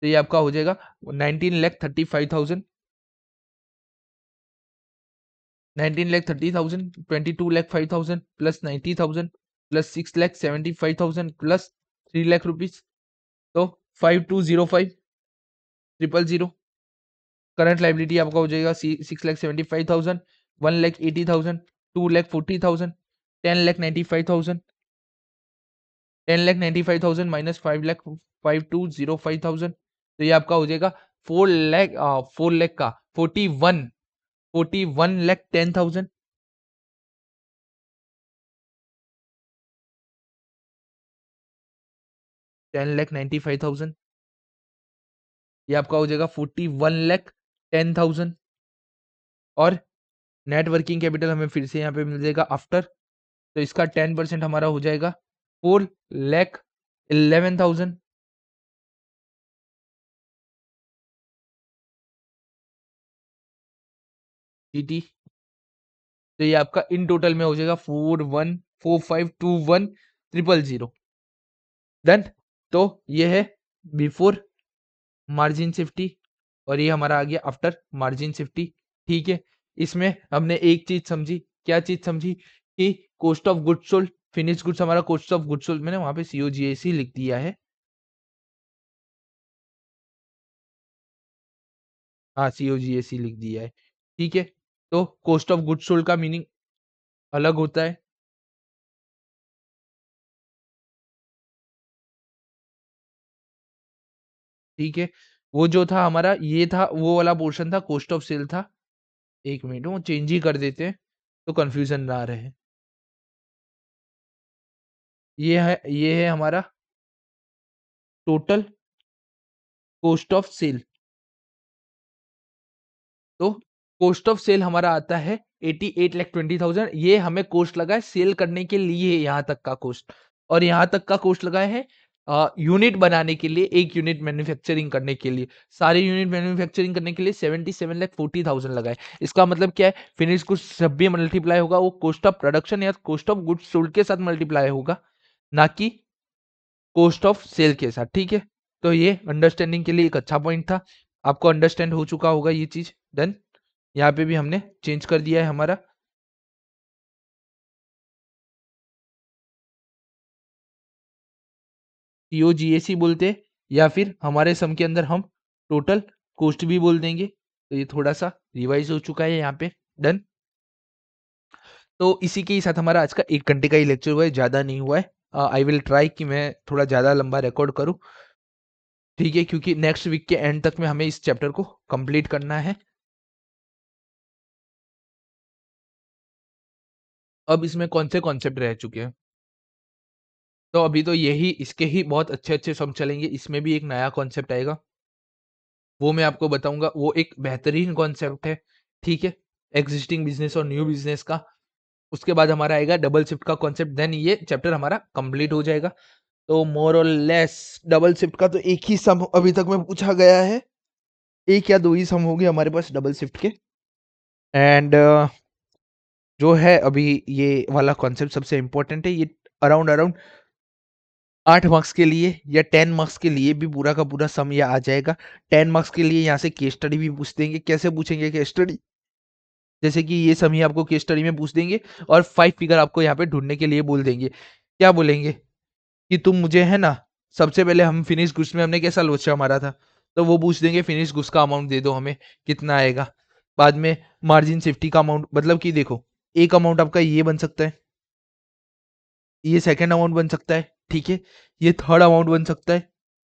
तो ये आपका हो जाएगा 19,35,000, 19,30,000, 22,05,000 plus 90,000 plus 6,75,000 plus 3 lakh rupees, तो 5205,000। करंट लाइबिलिटी आपका हो जाएगा 6,75,000, 1,80,000, 2,40,000, 10,95,000, 10,95,000 माइनस 5,52,05,000, तो ये आपका हो जाएगा 4 लाख का 41,41,10,000। 10,95,000। ये आपका हो जाएगा 41,10,000। और नेट वर्किंग कैपिटल हमें फिर से यहाँ पे मिल जाएगा आफ्टर, तो इसका 10% हमारा हो जाएगा 4,11,000। जीटी, तो ये आपका इन टोटल में हो जाएगा 414521,000। डन। तो ये है बिफोर मार्जिन सेफ्टी और ये हमारा आ गया आफ्टर मार्जिन सेफ्टी। ठीक है, इसमें हमने एक चीज समझी, क्या चीज समझी, कि cost of goods sold, finish goods हमारा कॉस्ट ऑफ गुड्स सोल्ड, मैंने वहां पे सीओजीएसी लिख दिया है। हाँ, सीओजीएसी लिख दिया है। ठीक है, तो कॉस्ट ऑफ गुड्स सोल्ड का मीनिंग अलग होता है। ठीक है, वो जो था हमारा, ये था वो वाला पोर्शन था, कॉस्ट ऑफ सेल था। एक मिनट, वो चेंज ही कर देते हैं तो कंफ्यूजन ना रहे। ये है हमारा टोटल कॉस्ट ऑफ सेल। तो कॉस्ट ऑफ सेल हमारा आता है 88,20,000। ये हमें कॉस्ट लगा है सेल करने के लिए, यहाँ तक का कॉस्ट। और यहाँ तक का कॉस्ट लगा है यूनिट बनाने के लिए, एक यूनिट मैन्युफैक्चरिंग करने के लिए, सारे यूनिट मैन्युफैक्चरिंग करने के लिए 77,40,000 लगा है। इसका मतलब क्या है, फिनिश गुड्स जब भी मल्टीप्लाई होगा वो कॉस्ट ऑफ प्रोडक्शन या कॉस्ट ऑफ गुड्स सोल्ड के साथ मल्टीप्लाई होगा, ना कि कॉस्ट ऑफ सेल के साथ। ठीक है, तो ये अंडरस्टैंडिंग के लिए एक अच्छा पॉइंट था। आपको अंडरस्टैंड हो चुका होगा ये चीज। डन। यहाँ पे भी हमने चेंज कर दिया है हमारा। सीओजीएसी बोलते हैं, या फिर हमारे सम के अंदर हम टोटल कॉस्ट भी बोल देंगे। तो ये थोड़ा सा रिवाइज हो चुका है यहाँ पे। डन। तो इसी के साथ हमारा आज का 1 घंटे का ही लेक्चर हुआ है, ज्यादा नहीं हुआ है। आई विल ट्राई कि मैं थोड़ा ज्यादा लंबा रिकॉर्ड करूँ। ठीक है, क्योंकि नेक्स्ट वीक के एंड तक में हमें इस चैप्टर को कंप्लीट करना है। अब इसमें कौन से कॉन्सेप्ट रह चुके हैं, तो अभी तो यही, इसके ही बहुत अच्छे अच्छे सम चलेंगे। इसमें भी एक नया कॉन्सेप्ट आएगा, वो मैं आपको बताऊंगा। वो एक बेहतरीन कॉन्सेप्ट है। ठीक है, एग्जिस्टिंग बिजनेस और न्यू बिजनेस का। उसके बाद हमारा आएगा डबल शिफ्ट का कॉन्सेप्ट, देन ये चैप्टर हमारा कंप्लीट हो जाएगा। तो मोर और लेस डबल शिफ्ट का तो एक ही सम अभी तक में पूछा गया है, एक या दो ही सम होंगे हमारे पास डबल शिफ्ट के। एंड जो है अभी ये वाला कॉन्सेप्ट सबसे इंपॉर्टेंट है। ये अराउंड अराउंड 8 मार्क्स के लिए या 10 मार्क्स के लिए भी पूरा का पूरा सम ये आ जाएगा। 10 मार्क्स के लिए यहाँ से केस स्टडी भी पूछ देंगे। कैसे पूछेंगे केस स्टडी, जैसे कि ये सम ही आपको केस स्टडी में पूछ देंगे और 5 फिगर आपको यहाँ पे ढूंढने के लिए बोल देंगे। क्या बोलेंगे कि तुम मुझे, है ना, सबसे पहले हम फिनिश गुड्स में हमने कैसा लोचा मारा था, तो वो पूछ देंगे फिनिश गुड्स का अमाउंट दे दो हमें, कितना आएगा। बाद में मार्जिन सेफ्टी का अमाउंट, मतलब कि देखो, एक अमाउंट आपका ये बन सकता है, ये सेकंड अमाउंट बन सकता है। ठीक है, ये थर्ड अमाउंट बन सकता है।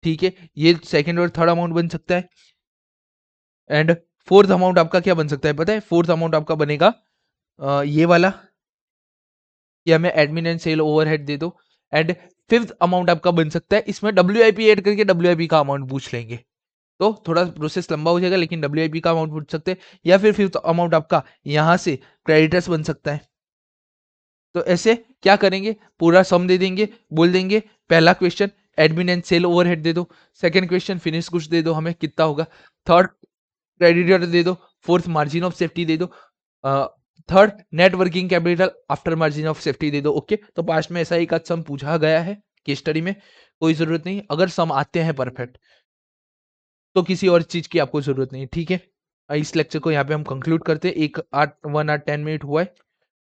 ठीक है, ये सेकंड और थर्ड अमाउंट बन सकता है। एंड फोर्थ अमाउंट आपका क्या बन सकता है पता है, फोर्थ अमाउंट आपका बनेगा ये वाला, कि हमें एडमिन एंड सेल ओवरहेड दे दो। एंड फिफ्थ अमाउंट आपका बन सकता है, इसमें डब्ल्यू ऐड करके डब्ल्यू का अमाउंट पूछ लेंगे, तो थोड़ा प्रोसेस लंबा हो जाएगा, लेकिन डब्ल्यू का अमाउंट पूछ सकते हैं। या फिर फिफ्थ अमाउंट आपका यहाँ से क्रेडिटर्स बन सकता है। तो ऐसे क्या करेंगे, पूरा सम दे देंगे, बोल देंगे पहला question admin and sell overhead दे दो, सेकंड क्वेश्चन फिनिश गुड्स दे दो हमें कितना होगा, थर्ड क्रेडिटर दे दो, फोर्थ मार्जिन ऑफ सेफ्टी दे दो, third net working capital after margin of safety दे दो। ओके, तो पास्ट में ऐसा एक आध सम पूछा गया है केस स्टडी में, कोई जरूरत नहीं, अगर सम आते हैं परफेक्ट तो किसी और चीज की आपको जरूरत नहीं। ठीक है, इस लेक्चर को यहाँ पे हम कंक्लूड करते हैं। 1 आवर 10 मिनट हुआ है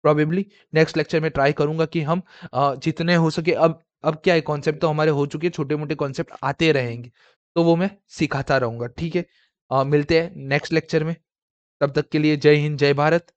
प्रोबेबली। नेक्स्ट लेक्चर में ट्राई करूंगा कि हम जितने हो सके, अब क्या है, कॉन्सेप्ट तो हमारे हो चुके हैं, छोटे मोटे कॉन्सेप्ट आते रहेंगे, तो वो मैं सिखाता रहूंगा। ठीक है, मिलते हैं नेक्स्ट लेक्चर में। तब तक के लिए जय हिंद, जय भारत।